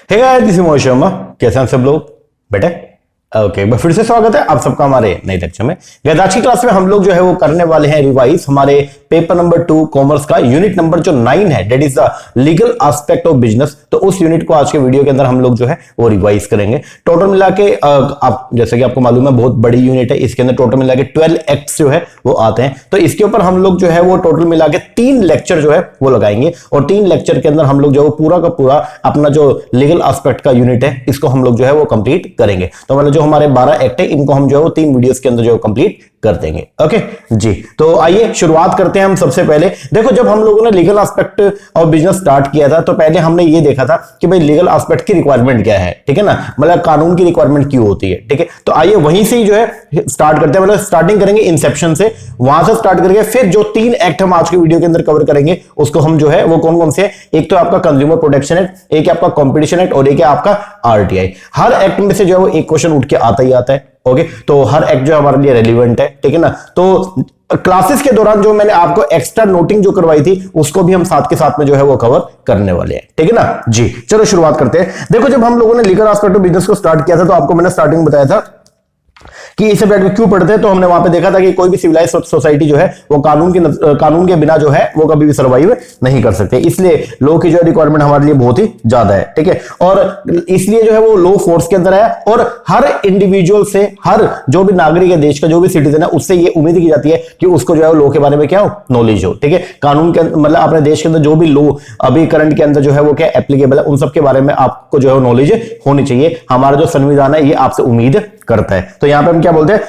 Hey guys, this is Mohit Sharma. कैसे हैं सब लोग बेटे? ओके, फिर से स्वागत है आप सबका हमारे नए लेक्चर में। गाइस, आज की क्लास में हम लोग जो है वो करने वाले हैं रिवाइज हमारे पेपर नंबर 2 कॉमर्स का यूनिट नंबर जो 9 है, that is the legal aspect of business. तो उस यूनिट को आज के वीडियो के अंदर हम लोग जो है वो रिवाइज करेंगे। टोटल मिला के आप जैसे कि आपको मालूम है बहुत बड़ी यूनिट है, इसके अंदर टोटल मिला के 12 एक्ट्स जो है वो आते हैं। तो इसके ऊपर हम लोग जो है वो टोटल मिला के 3 लेक्चर जो है वो लगाएंगे और 3 लेक्चर के अंदर हम लोग जो है पूरा का पूरा अपना जो लीगल एस्पेक्ट का यूनिट है इसको हम लोग जो है वो कंप्लीट करेंगे। तो मतलब जो हमारे 12 एक्ट है इनको हम जो है वो 3 वीडियोस के अंदर जो है कंप्लीट कर देंगे। ओके जी, तो आइए शुरुआत करते हैं हम। सबसे पहले देखो, जब हम लोगों ने legal aspect of business start किया था तो पहले हमने ये देखा था कि भाई लीगल एस्पेक्ट की रिक्वायरमेंट क्या है, ठीक है ना, मतलब कानून की रिक्वायरमेंट क्यों होती है। ठीक है, तो आइए वहीं से ही जो है स्टार्ट करते हैं, मतलब स्टार्टिंग करेंगे इंसेप्शन से, वहां से स्टार्ट करके फिर जो 3 एक्ट हम आज के वीडियो के अंदर कवर करेंगे उसको हम जो है वो कौन कौन से है। एक तो आपका कंज्यूमर प्रोटेक्शन एक्ट, एक है आपका कॉम्पिटिशन एक्ट और एक है आपका आरटीआई। हर एक्ट में से जो है वो एक क्वेश्चन उठ के आता ही आता है। ओके, तो हर एक्ट जो हमारे लिए रेलिवेंट है, ठीक है ना। तो क्लासेस के दौरान जो मैंने आपको एक्स्ट्रा नोटिंग जो करवाई थी उसको भी हम साथ के साथ में जो है वो कवर करने वाले हैं, ठीक है ना जी। चलो शुरुआत करते हैं। देखो, जब हम लोगों ने लीगल एस्पेक्ट ऑफ बिजनेस को स्टार्ट किया था तो आपको मैंने स्टार्टिंग में बताया था कि इस सब्जेक्ट में क्यों पढ़ते हैं। तो हमने वहां पे देखा था कि कोई भी सिविलाइज सोसाइटी जो है वो कानून के बिना जो है वो कभी भी सर्वाइव नहीं कर सकते, इसलिए लॉ की जो रिक्वायरमेंट हमारे लिए बहुत ही ज्यादा है, ठीक है। और इसलिए जो है वो लॉ फोर्स के अंदर है और हर इंडिविजुअल से, हर जो भी नागरिक है देश का, जो भी सिटीजन है, उससे ये उम्मीद की जाती है कि उसको जो है लॉ के बारे में क्या हो, नॉलेज हो, ठीक है। कानून के मतलब अपने देश के अंदर जो भी लॉ अभी करंट के अंदर जो है वो क्या एप्लीकेबल है उन सब के बारे में आपको जो है नॉलेज होनी चाहिए। हमारा जो संविधान है ये आपसे उम्मीद करता है। तो यहां पे हम क्या बोलते हैं,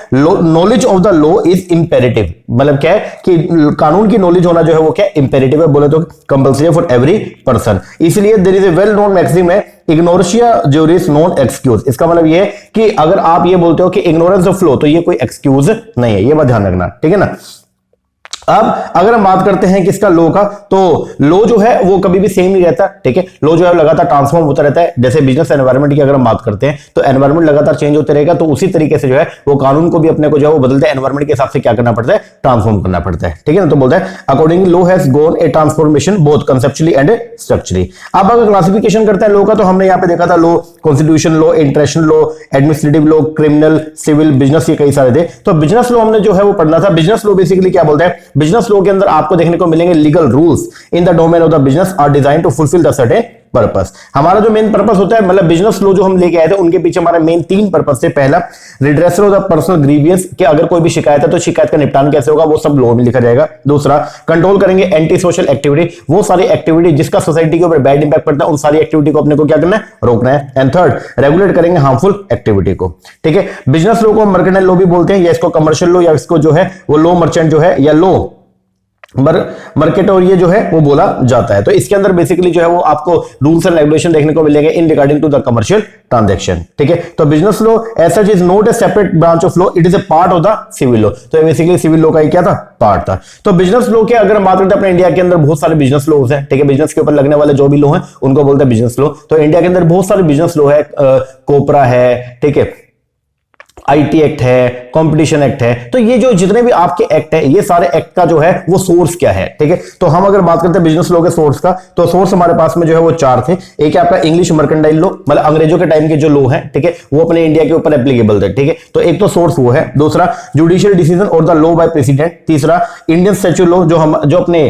knowledge of the law is imperative. मतलब क्या है कि कानून की नॉलेज होना जो है वो क्या इंपेरेटिव है, बोले तो कंपल्सरी फॉर एवरी पर्सन। इसलिए there is a well known maxim है, इग्नोरेंशिया ज्यूरिस नॉन एक्सक्यूज। इसका मतलब ये है कि अगर आप ये बोलते हो कि इग्नोरेंस ऑफ लॉ तो ये कोई एक्सक्यूज नहीं है, ये बात ध्यान रखना, ठीक है ना। अब अगर हम बात करते हैं किसका, लॉ का, तो लॉ जो है वो कभी भी सेम नहीं रहता, ठीक है। लॉ जो है लगातार ट्रांसफॉर्म होता रहता है। जैसे बिजनेस एनवायरनमेंट की अगर हम बात करते हैं तो एनवायरनमेंट लगातार चेंज होते रहेगा, तो उसी तरीके से जो है वो कानून को भी अपने को जो है वो बदलते एनवायरनमेंट के हिसाब से क्या करना पड़ता है, ट्रांसफॉर्म करना पड़ता है, ठीक है ना। तो बोलता है accordingly law has gone A transformation both conceptually and structurally. अब अगर क्लासिफिकेशन करते हैं लॉ का, तो हमने यहाँ पे देखा था law, constitution law, international law, administrative law, criminal, civil, business, ये कई सारे थे। तो बिजनेस लॉ हमने जो है वो पढ़ना था। बिजनेस लॉ बेसिकली क्या बोलता है, बिजनेस लॉ के अंदर आपको देखने को मिलेंगे legal rules in the domain of the business are design to fulfil the certain purpose. हमारा जो मेन पर्पस होता है, मतलब बिजनेस लॉ जो हम लेके आए थे उनके पीछे हमारा मेन 3 पर्पस थे। पहला, redressal of the personal grievance, कि अगर कोई भी शिकायत है तो शिकायत का निपटान कैसे होगा वो सब लॉ में लिखा जाएगा। दूसरा, कंट्रोल करेंगे एंटी सोशल एक्टिविटी, वो सारी एक्टिविटी जिसका सोसाइटी के ऊपर बैड इंपैक्ट पड़ता है उन सारी एक्टिविटी को अपने को क्या करना है, रोकना है। एंड थर्ड, रेगुलेट करेंगे हार्मफुल एक्टिविटी को, ठीक है। बिजनेस लॉ को मर्केंटाइल लॉ भी बोलते हैं, या इसको कमर्शियल लॉ, या इसको जो है वो लॉ मर्चेंट जो है या लॉ मार्केट और ये जो है वो बोला जाता है। तो इसके अंदर बेसिकली जो है वो आपको रूल्स एंड रेगुलेशन देखने को मिलेंगे in regarding to the commercial transaction, ठीक है। तो business law as such is not a separate branch of law, it is a part of the civil law. तो बेसिकली सिविल लॉ का ही क्या था, पार्ट था। तो बिजनेस लॉ के अगर हम बात करते हैं, अपने इंडिया के अंदर बहुत सारे बिजनेस लॉज हैं, ठीक है। बिजनेस के ऊपर लगने वाले जो भी लॉ हैं उनको बोलते हैं बिजनेस लॉ। तो इंडिया के अंदर बहुत सारे बिजनेस लॉ है, कोपरा है, ठीक है, आईटी एक्ट है, कंपटीशन एक्ट है। तो ये जो जितने भी आपके एक्ट है ये सारे एक्ट का जो है वो सोर्स क्या है, ठीक है। तो हम अगर बात करते हैं बिजनेस लॉ के सोर्स का, तो सोर्स हमारे पास में जो है वो 4 थे। एक है आपका इंग्लिश मर्केंटाइल लॉ, मतलब अंग्रेजों के टाइम के जो लॉ है, ठीक है, वो अपने इंडिया के ऊपर एप्लीकेबल थे, ठीक है। तो एक तो सोर्स वो है। दूसरा, जुडिशियल डिसीजन और द लॉ बाय प्रेसिडेंट। तीसरा, इंडियन स्टैट्यूट लॉ, जो अपने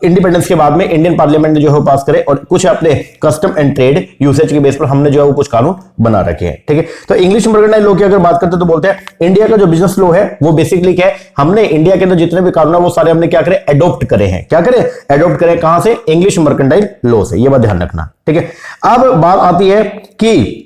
इंडिपेंडेंस के बाद में इंडियन पार्लियामेंट ने जो है पास करे, और कुछ अपने कस्टम एंड ट्रेड यूसेज के बेस पर हमने जो है वो कुछ कानून बना रखे हैं, ठीक है। तो इंग्लिश मर्केंटाइल लॉ की अगर बात करते हैं तो बोलते हैं इंडिया का जो बिजनेस लॉ है वो बेसिकली क्या है, हमने इंडिया के अंदर जितने भी कानून है वो सारे हमने क्या करे, एडॉप्ट करे हैं। क्या करे, एडॉप्ट करे, कहां से, इंग्लिश मर्केंटाइल लॉ से। ये बात ध्यान रखना, ठीक है। अब बात आती है कि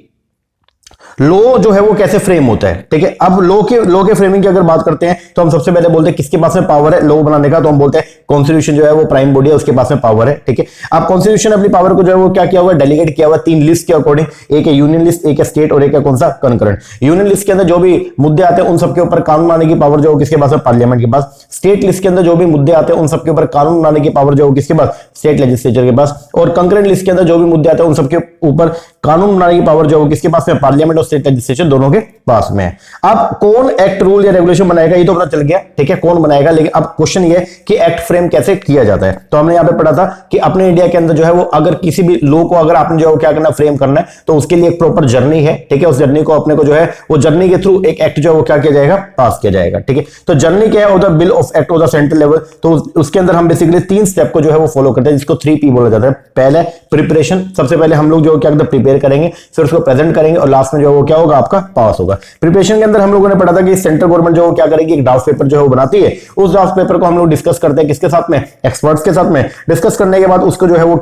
लॉ जो है वो कैसे फ्रेम होता है, ठीक है। अब लॉ के फ्रेमिंग की अगर बात करते हैं तो हम सबसे पहले बोलते हैं किसके पास में पावर है लॉ बनाने का, तो हम बोलते हैं कॉन्स्टिट्यूशन जो है वो प्राइम बॉडी है, उसके पास में पावर है, ठीक है। अब कॉन्स्टिट्यूशन अपनी पावर को जो है वो क्या किया हुआ है, डेलीगेट किया हुआ है 3 लिस्ट के अकॉर्डिंग। एक है यूनियन लिस्ट, एक है स्टेट और एक है कौन सा, कंकरेंट। यूनियन लिस्ट के अंदर जो भी मुद्दे आते हैं उन सबके ऊपर कानून बनाने की पावर जो किसके पास है, पार्लियामेंट के पास। स्टेट लिस्ट के अंदर जो भी मुद्दे आते हैं उन सबके ऊपर कानून बनाने की पावर जो किसके पास, स्टेट लेजिस्लेचर के पास। और कंकरेंट लिस्ट के अंदर जो भी मुद्दे आते हैं उन सबके ऊपर कानून बनाने की पावर जो है किसके पास में, पार्लियामेंट और स्टेट लेजिस्लेचर दोनों के पास में है। अब कौन एक्ट, रूल या रेगुलेशन बनाएगा ये तो पता चल गया, ठीक है, कौन बनाएगा। लेकिन अब क्वेश्चन ये है कि एक्ट फ्रेम कैसे किया जाता है। तो हमने यहां पे पढ़ा था कि अपने इंडिया के अंदर जो है वो अगर किसी भी लॉ को अगर आपने जो है क्या करना, फ्रेम करना है, तो उसके लिए एक प्रॉपर जर्नी है, ठीक है। उस जर्नी को अपने को जो है वो जर्नी के थ्रू एक एक्ट जो है वो क्या किया जाएगा, पास किया जाएगा, ठीक है। तो जर्नी क्या है, the bill of act of the central level. तो उसके अंदर हम बेसिकली 3 स्टेप को जो है वो फॉलो करते हैं, जिसको 3P बोला जाता है। पहले प्रिपरेशन, सबसे पहले हम लोग जो क्या करते हैं, प्रिपेयर करेंगे, फिर उसको प्रेजेंट करेंगे और लास्ट में जो है वो क्या होगा, आपका पास होगा। प्रिपरेशन के अंदर हम लोगों ने पढ़ा था कि सेंट्रल गवर्नमेंट जो क्या करेगी, एक ड्राफ्ट पेपर जो है वो बनाती है। उस ड्राफ्ट पेपर को हम लोग डिस्कस करते हैं किसके साथ में, एक्सपर्ट्स के साथ में। डिस्कस करने के बाद उसको जो है वो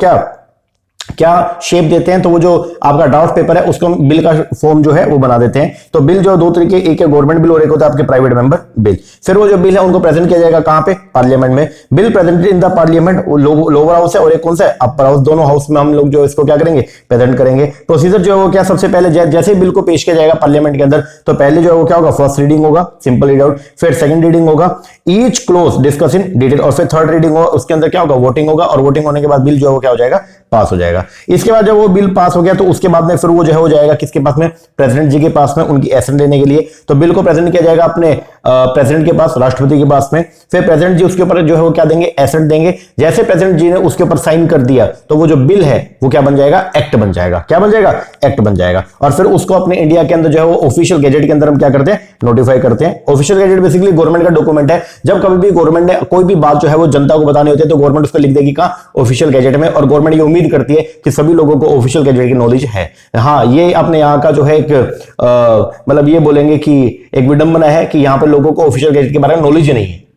क्या शेप देते हैं, तो वो जो आपका ड्राफ्ट पेपर है उसको बिल का फॉर्म जो है वो बना देते हैं। तो बिल जो 2 तरीके, एक है गवर्नमेंट बिल और एक होता है आपके प्राइवेट मेंबर बिल। फिर वो जो बिल है उनको प्रेजेंट किया जाएगा कहां पे, पार्लियामेंट में। Bill presented in the parliament, lower house है और एक कौन सा है, अपर हाउस। दोनों हाउस में हम लोग जो इसको क्या करेंगे, प्रेजेंट करेंगे। प्रोसीजर जो है वो क्या, सबसे पहले जैसे बिल को पेश किया जाएगा पार्लियामेंट के अंदर, तो पहले जो है वो क्या होगा, फर्स्ट रीडिंग होगा, सिंपल रीड आउट। फिर सेकंड रीडिंग होगा, each close discuss in detail. और फिर थर्ड रीडिंग होगा, उसके अंदर क्या होगा, वोटिंग होगा। और वोटिंग होने के बाद बिल जो है वो क्या हो जाएगा, पास हो जाएगा। इसके बाद जब वो बिल पास हो गया तो उसके बाद में फिर वो जो है हो जाएगा किसके पास में, प्रेसिडेंट जी के पास में, उनकी एसेंट लेने के लिए। तो बिल को प्रेजेंट किया जाएगा अपने प्रेसिडेंट के पास, राष्ट्रपति के पास में। फिर प्रेसिडेंट जी उसके ऊपर जो है वो क्या देंगे, एसेंट देंगे। जैसे प्रेसिडेंट जी ने उसके ऊपर साइन कर दिया तो वो जो बिल है वो क्या बन जाएगा, एक्ट बन जाएगा। क्या बन जाएगा, एक्ट बन जाएगा। और फिर उसको अपने इंडिया के अंदर जो है वो ऑफिशियल गैजेट के अंदर हम क्या करते हैं, नोटिफाई करते हैं। ऑफिशियल गैजेट बेसिकली गवर्नमेंट का डॉक्यूमेंट है। जब कभी भी गवर्नमेंट ने कोई भी बात जो है वो जनता को बतानी होती है तो गवर्नमेंट उसको लिख देगी कहां, ऑफिशियल गैजेट में। और गवर्नमेंट ये उम्मीद करती है कि सभी लोगों को ऑफिशियल गैजेट की नॉलेज है। हाँ, ये अपने यहाँ का जो है एक मतलब ये बोलेंगे कि एक विडंबना है कि यहाँ पे लोगों को ऑफिशियल गैजेट के बारे में नॉलेज नहीं है।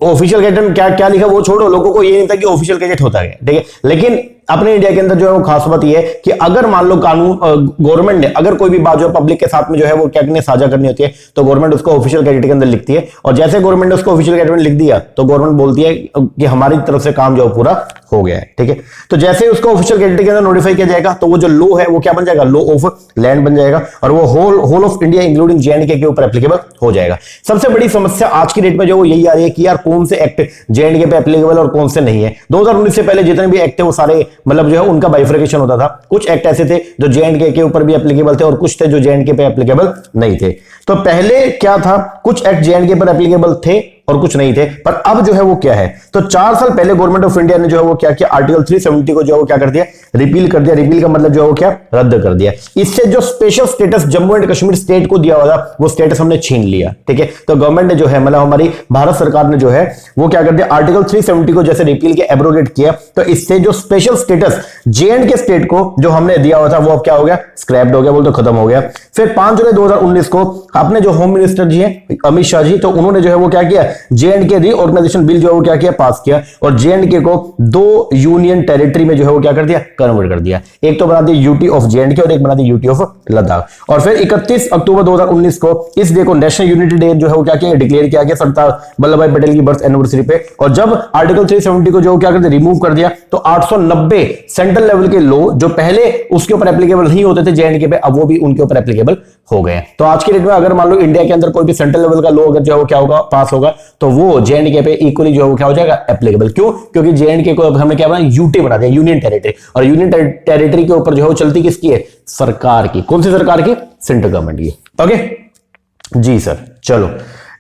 ऑफिशियल गैजेट में क्या क्या लिखा वो छोड़ो, लोगों को ये नहीं था कि ऑफिशियल गैजेट होता है, ठीक है। लेकिन अपने इंडिया के अंदर जो है वो खास बात ये है कि अगर मान लो कानून गवर्नमेंट ने अगर कोई भी बात जो पब्लिक के साथ में जो है वो क्या करनी, साझा करनी होती है, तो गवर्नमेंट उसको ऑफिशियल गैजेट के अंदर लिखती है। और जैसे गवर्नमेंट ने उसको ऑफिशियल गैजेट में लिख दिया तो गवर्नमेंट बोलती है कि हमारी तरफ से काम जो पूरा हो गया है, ठीक है। तो जैसे उसको ऑफिशियल गैजेट के अंदर नोटिफाई किया जाएगा तो वो जो लॉ है वो क्या बन जाएगा, लॉ ऑफ लैंड बन जाएगा। और वो whole of India including J&K के ऊपर एप्लीकेबल हो जाएगा। सबसे बड़ी समस्या आज की डेट में जो यही आ रही है कि यार कौन से एक्ट J&K पे एप्लीकेबल और कौन से नहीं है। 2019 से पहले जितने भी एक्ट थे वो सारे मतलब जो है उनका बाइफर्केशन होता था। कुछ एक्ट ऐसे थे जो J&K के ऊपर भी एप्लीकेबल थे और कुछ थे जो J&K पे एप्लीकेबल नहीं थे। तो पहले क्या था, कुछ एक्ट J&K पर एप्लीकेबल थे और कुछ नहीं थे। पर अब जो है वो क्या है, तो 4 साल पहले गवर्नमेंट ऑफ इंडिया ने जो है वो क्या किया, आर्टिकल 370 को जो है वो क्या कर दिया, रिपील कर दिया। रिपील का मतलब जो है वो क्या, रद्द कर दिया। इससे जो special status Jammu and Kashmir state को दिया हुआ था वो स्टेटस हमने छीन लिया, ठीक है। तो गवर्नमेंट ने जो है मतलब हमारी भारत सरकार ने जो है वो क्या कर दिया, आर्टिकल 370 को जैसे रिपील किया, एब्रोगेट किया। तो इससे जो स्पेशल स्टेटस J&K स्टेट को जो हमने दिया हुआ था वो अब क्या हो गया, स्क्रैप्ड हो गया, बोल तो खत्म हो गया। फिर 5 जुलाई 2019 को अपने जो होम मिनिस्टर जी हैं अमित शाह जी, तो उन्होंने जो है वो क्या किया, J&K रीऑर्गेनाइजेशन बिल जो है वो क्या किया, पास किया। और J&K को 2 यूनियन टेरिटरी में जो है वो क्या कर दिया, कन्वर्ट कर दिया। एक तो बना दी यूटी ऑफ J&K और एक बना दी यूटी ऑफ लद्दाख। और फिर 31 अक्टूबर 2019 को इस डे को नेशनल यूनिटी डे जो है वो क्या किया, डिक्लेयर किया गया सरदार वल्लभ भाई पटेल की बर्थ एनिवर्सरी पे। और जब आर्टिकल 370 को जो क्या कर दिया, रिमूव कर दिया, तो 890 सेंट्रल लेवल के लॉ जो पहले उसके ऊपर एप्लीकेबल नहीं होते थे J&K पे, अब वो भी उनके ऊपर एप्लीकेबल हो गए। तो आज की डेट में अगर मान लो इंडिया के अंदर कोई भी सेंट्रल लेवल का लॉ अगर जो है क्या होगा, पास होगा, तो वो J&K पे इक्वली जो है क्या हो जाएगा, एप्लीकेबल। क्यों? क्योंकि J&K को अब हमने क्या बना, यूटी बना दिया, यूनियन टेरिटरी। और यूनियन टेरिटरी के ऊपर जो है वो चलती किसकी है, सरकार की। कौन सी सरकार की, सेंट्रल गवर्नमेंट की। ओके जी सर, चलो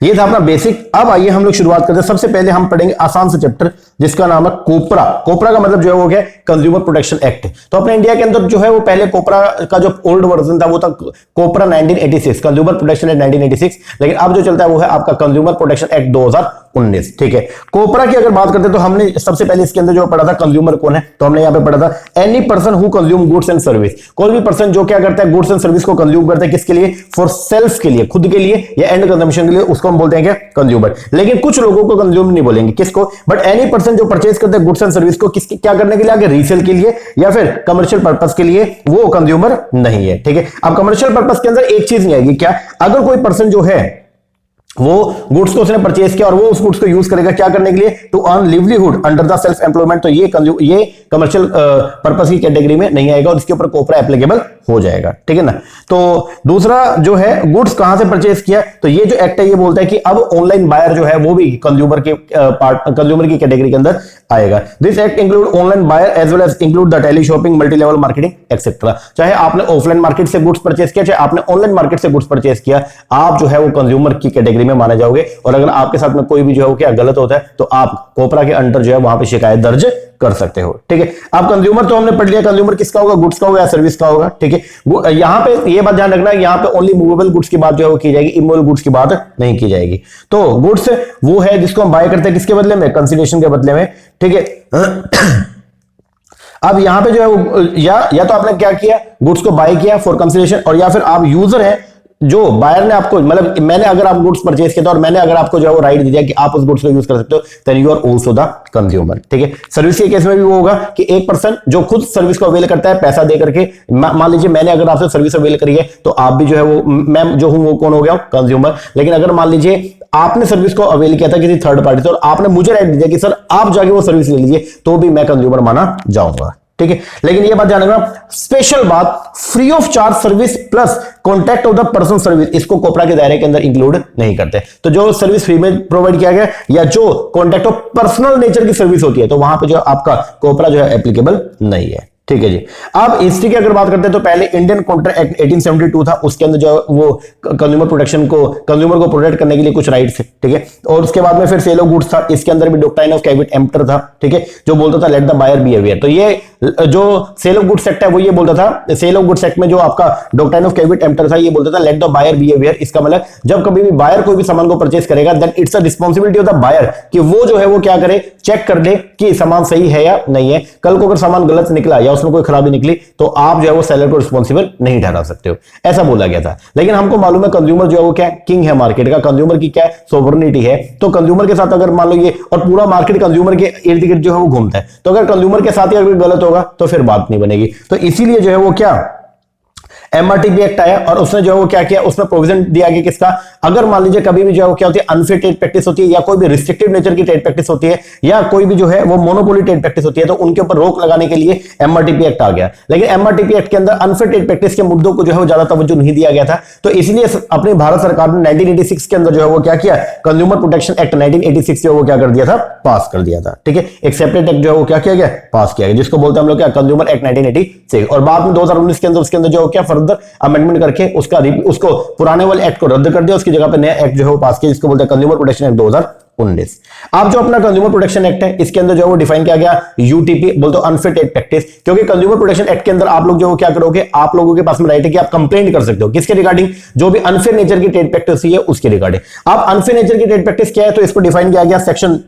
ये था अपना बेसिक। अब आइए हम लोग शुरुआत करते हैं। सबसे पहले हम पढ़ेंगे आसान से चैप्टर जिसका नाम है कोपरा। कोपरा का मतलब जो है वो क्या, कंज्यूमर प्रोटेक्शन एक्ट। तो अपने इंडिया के अंदर जो है वो पहले कोपरा का जो ओल्ड वर्जन था वो था कोपरा 1986, कंज्यूमर प्रोटेक्शन एक्ट 1986। लेकिन अब जो चलता है वो है आपका कंज्यूमर प्रोटेक्शन एक्ट 2019, ठीक है। कोपरा की अगर बात करते तो हमने सबसे पहले इसके अंदर जो पढ़ा था कंज्यूमर कौन है, तो हमने यहां पे पढ़ा था any person who consume goods and service. कोई भी पर्सन जो क्या करता है, गुड्स एंड सर्विस को कंज्यूम करता है, किसके लिए, फॉर सेल्फ के लिए, खुद के लिए या एंड कंजम्पशन के लिए, उसको हम बोलते हैं क्या, कंज्यूमर। लेकिन कुछ लोगों को कंज्यूम नहीं बोलेंगे, किसको, बट एनी पर्सन जो परचेज करते हैं गुड्स एंड सर्विस को किसके क्या करने के लिए, आगे रीसेल के लिए या फिर कमर्शियल पर्पस के लिए, वो कंज्यूमर नहीं है, ठीक है। अब कमर्शियल पर्पस के अंदर एक चीज नहीं आएगी, क्या, अगर कोई पर्सन जो है वो गुड्स को उसने परचेज किया और वो उस गुड्स को यूज करेगा क्या करने के लिए, to earn livelihood under the self employment. तो ये कमर्शियल पर्पस की कैटेगरी में नहीं आएगा और इसके ऊपर कोपरा एप्लीकेबल हो जाएगा, ठीक है ना। तो दूसरा जो है गुड्स कहां से परचेज किया, तो ये जो एक्ट है ये बोलता है कि अब ऑनलाइन बायर जो है वो भी कंज्यूमर की कैटेगरी के अंदर आएगा। This act include online buyer as well as include the teleshopping, multi level marketing etcetera. चाहे आपने ऑफलाइन मार्केट से गुड्स परचेज किया, चाहे आपने ऑनलाइन मार्केट से गुड्स परचेज किया, आप जो है वो कंज्यूमर की कैटेगरी में माने जाओगे। और अगर आपके साथ में कोई भी जो है क्या गलत होता है तो आप कोपरा के अंडर जो है वहां पे शिकायत दर्ज कर सकते हो, ठीक है। अब कंज्यूमर तो हमने पढ़ लिया, कंज्यूमर किसका होगा, गुड्स का होगा या सर्विस का होगा, ठीक है। यहां पे ये बात ध्यान रखना, यहां पे ओनली मूवेबल गुड्स की बात जो है वो की जाएगी, इमूवेबल गुड्स की बात नहीं की जाएगी। तो गुड्स वो है जिसको हम बाय करते हैं किसके बदले में, कंसीडरेशन के बदले में, ठीक है। अब यहां पे जो है वो या तो आपने क्या किया, गुड्स को बाय किया फॉर कंसीडरेशन, और या फिर आप यूजर है जो बायर ने आपको, मतलब मैंने अगर आप गुड्स परचेज किया और मैंने अगर आपको जो है वो राइट दिया कि आप उस गुड्स को यूज कर सकते हो, then you are also the consumer, ठीक है। सर्विस के केस में भी वो होगा कि एक पर्सन जो खुद सर्विस को अवेल करता है पैसा दे करके, मान लीजिए मैंने अगर आपसे सर्विस अवेल करी है तो आप भी जो है वो, मैं जो हूं वो कौन हो गया, कंज्यूमर। लेकिन अगर मान लीजिए आपने सर्विस को अवेल किया था किसी थर्ड पार्टी से और आपने मुझे राइट दिया कि सर आप जाके वो सर्विस ले लीजिए, तो भी मैं कंज्यूमर माना जाऊंगा, ठीक है। लेकिन ये बात ध्यान रखना, स्पेशल बात, free of charge service plus contact of the person service, इसको कोपरा के दायरे के अंदर इंक्लूड नहीं करते। तो जो सर्विस फ्री में प्रोवाइड किया गया या जो कॉन्टैक्ट ऑफ पर्सनल नेचर की सर्विस होती है तो वहां पे जो आपका कोपरा जो है एप्लीकेबल नहीं है, ठीक है जी। अब हिस्ट्री की अगर बात करते हैं तो पहले इंडियन कॉन्ट्रैक्ट एक्ट 1872 था, उसके अंदर जो वो कंज्यूमर प्रोटेक्शन को, कंज्यूमर को प्रोटेक्ट करने के लिए कुछ राइट्स थे, ठीक है। और उसके बाद में फिर सेल ऑफ गुड्स था, इसके अंदर भी डॉक्ट्राइन ऑफ कैविट एम्पटर था, ठीक है, जो बोलता था let the buyer be aware. तो ये जो सेल ऑफ गुड्स एक्ट है वो ये बोलता था, सेल ऑफ गुड्स एक्ट में जो आपका डॉक्ट्राइन ऑफ कैविट एम्पटर था ये बोलता था let the buyer be aware. इसका मतलब जब कभी भी बायर कोई भी सामान को परचेज करेगा then it's a responsibility of the buyer कि वो जो है वो क्या करे, चेक कर ले कि सामान सही है या नहीं है। कल को अगर सामान गलत निकला या उसमें कोई खराबी निकली तो आप जो है वो सेलर को रिस्पांसिबल नहीं ठहरा सकते हो, ऐसा बोला गया था। लेकिन हमको मालूम है कंज्यूमर जो है वो क्या किंग है मार्केट का, कंज्यूमर की क्या सोवरेनिटी है। तो कंज्यूमर के साथ अगर मान लो ये और पूरा मार्केट कंज्यूमर के इर्द गिर्द जो है वो घूमता है, तो अगर कंज्यूमर के साथ ही अगर गलत होगा तो फिर बात नहीं बनेगी। तो इसीलिए जो है वो क्या एमआरटीपी एक्ट आया और उसने जो है वो क्या किया, उसमें प्रोविजन दिया गया किसका, अगर मान लीजिए कभी भी जो है वो क्या होती है अनफेयर ट्रेड प्रैक्टिस होती है या कोई भी रिस्ट्रिक्टिव नेचर की ट्रेड प्रैक्टिस होती है या कोई भी जो है वो मोनोपोली ट्रेड प्रैक्टिस होती है तो उनके ऊपर रोक लगाने के लिए एमआरटीपी एक्ट आ गया। लेकिन एमआरटीपी एक्ट के अंदर अनफेयर ट्रेड प्रैक्टिस के मुद्दों को जो है वो ज्यादा तवज्जो नहीं दिया गया था, तो इसलिए अपनी भारत सरकार ने 1986 के अंदर जो है वो क्या किया, कंज्यूमर प्रोटेक्शन एक्ट 1986 जो है वो क्या कर दिया था, पास कर दिया था, ठीक है। एक सेपरेट एक्ट जो है वो क्या किया गया, पास किया गया, जिसको बोलते हैं हम लोग क्या, कंज्यूमर एक्ट 1986। और बाद में 2019 के अंदर उसके अंदर जो क्या फर्दर अमेंडमेंट करके उसको पुराने वाले एक्ट को रद्द कर दिया, उसकी जगह पे नया एक्ट जो है वो पास किया जिसको बोलते हैं कंज्यूमर प्रोटेक्शन एक्ट 2019। अब जो अपना कंज्यूमर प्रोटेक्शन एक्ट है इसके अंदर जो है वो डिफाइन किया गया यूटीपी, बोलते हो अनफेयर ट्रेड प्रैक्टिस, क्योंकि कंज्यूमर प्रोटेक्शन एक्ट के अंदर आप लोग जो क्या करोगे, आप लोगों के पास में राइट है कि आप कंप्लेंट कर सकते हो किसके रिगार्डिंग, जो भी अनफेयर नेचर की ट्रेड प्रैक्टिस है उसके रिगार्डिंग। अब अनफेयर नेचर की ट्रेड प्रैक्टिस क्या है, तो इसको डिफाइन किया गया सेक्शन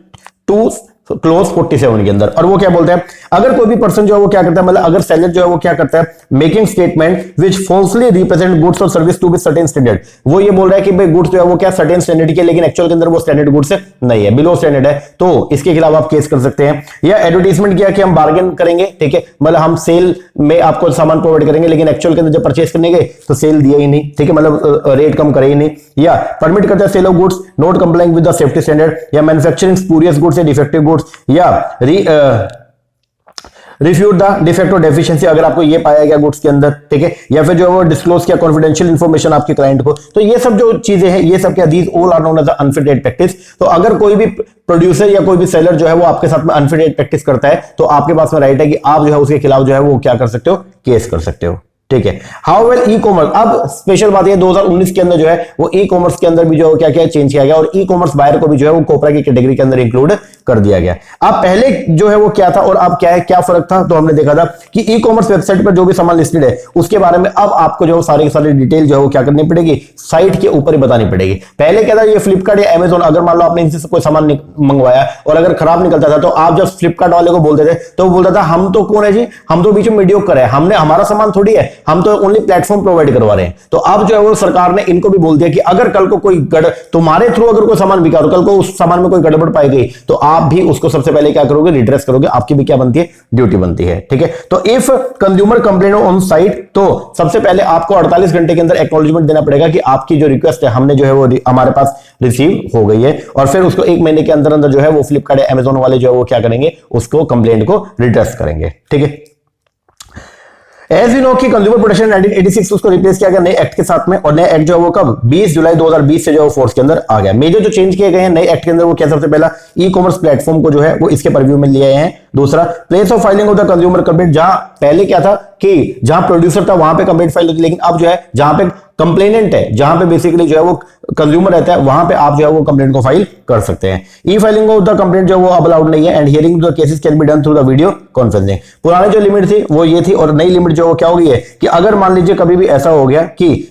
2 क्लोज 47 के अंदर। और वो क्या बोलते हैं, अगर कोई भी पर्सन जो है वो क्या करता है, मतलब अगर सेलर जो है वो क्या करता है, making statement which falsely represent goods और service to be certain standard, वो ये बोल रहा है कि भाई गुड्स जो है वो क्या सर्टेन स्टैंडर्ड के, लेकिन एक्चुअल के अंदर वो स्टैंडर्ड गुड्स नहीं है, बिलो स्टैंडर्ड है, तो इसके खिलाफ आप केस कर सकते हैं। या एडवर्टाइजमेंट किया कि हम बार्गेन करेंगे, ठीक है, मतलब हम सेल में आपको सामान प्रोवाइड करेंगे लेकिन एक्चुअल के अंदर जब परचेस करने गए तो सेल दिया ही नहीं, ठीक है, मतलब रेट कम करे ही नहीं। या परमिट करता है sale of goods not complying with the safety standard, या मैन्युफैक्चरिंग स्पूरियस गुड्स या डिफेक्टिव गुड्स, या रिफ्यूट द डिफेक्ट और डेफिशिएंसी अगर आपको ये पाया गया गुड्स के अंदर, ठीक है, या फिर जो वो डिस्क्लोज किया कॉन्फिडेंशियल इंफॉर्मेशन आपके क्लाइंट को। तो ये सब जो चीजें हैं ये सब क्या, these all are known as the unfair trade practice. तो अगर कोई भी प्रोड्यूसर या कोई भी सेलर जो है वो आपके साथ में अनफेयर ट्रेड प्रैक्टिस करता है तो आपके पास में राइट है कि आप जो है उसके खिलाफ जो है वो क्या कर सकते हो, केस कर सकते हो, ठीक है। हाउ वेल ई कॉमर्स, अब स्पेशल बात है 2019 के अंदर जो है वो ई कॉमर्स के अंदर भी जो क्या क्या चेंज किया गया और ई कॉमर्स बायर को भी जो है वो कोपरा की कैटेगरी के अंदर इंक्लूड कर दिया गया। अब पहले जो है वो क्या था और अब क्या है, क्या फर्क था, तो हमने देखा था कि ई कॉमर्स वेबसाइट पर जो भी सामान लिस्टेड है उसके बारे में अब आपको जो सारी की सारी डिटेल जो है वो क्या करनी पड़ेगी, साइट के ऊपर ही बतानी पड़ेगी। पहले क्या था, ये फ्लिपकार्ट या अमेजोन, अगर मान लो आपने इनसे कोई सामान मंगवाया और अगर खराब निकलता था तो आप जब फ्लिपकार्ट वाले को बोलते थे तो वो बोलता था हम तो कौन है जी, हम तो बीच में मीडियोकर है, हमने हमारा सामान थोड़ी है, हम तो ओनली प्लेटफॉर्म प्रोवाइड करवा रहे हैं। तो अब जो है वो सरकार ने इनको भी बोल दिया कि अगर कल को कोई तुम्हारे थ्रू अगर कोई सामान बिका और कल को उस सामान में कोई गड़बड़ पाई गई तो आप भी उसको सबसे पहले क्या करोगे, रिड्रेस करोगे, आपकी भी क्या बनती है, ड्यूटी बनती है। ठीक है, तो if consumer complain on site, तो सबसे पहले आपको 48 घंटे के अंदर एक्नॉलेजमेंट देना पड़ेगा कि आपकी जो रिक्वेस्ट है हमने जो है वो हमारे पास रिसीव हो गई है, और फिर उसको 1 महीने के अंदर अंदर जो है वो फ्लिपकार्ट या अमेजोन वाले जो है वो क्या करेंगे, उसको कंप्लेंट को रिड्रेस करेंगे। ठीक है, एज यू नो कि कंज्यूमर प्रोटेक्शन 1986 उसको रिप्लेस किया गया नए एक्ट के साथ में, और नए एक्ट जो है वो कब 20 जुलाई 2020 से जो है फोर्स के अंदर आ गया। मेजर जो चेंज किए गए हैं नए एक्ट के अंदर वो क्या, सबसे पहला ई कॉमर्स प्लेटफॉर्म को जो है वो इसके परव्यू में लिए हैं। दूसरा, place of filing of the consumer complaint, जहां पहले क्या था कि जहां प्रोड्यूसर था वहां पे कंप्लेंट फाइल होती, लेकिन अब जो है जहां पे कंप्लेनेंट है, जहां पे बेसिकली जो है वो कंज्यूमर रहता है, वहां पे आप जो है वो कंप्लेंट को फाइल कर सकते हैं। ई फाइलिंग ऑफ द कंप्लेंट जो वो अब अलाउड नहीं है, and hearing the cases can be done through the video conferencing. पुरानी जो लिमिट थी वो ये थी, और नई लिमिट जो क्या हो गई है कि अगर मान लीजिए कभी भी ऐसा हो गया कि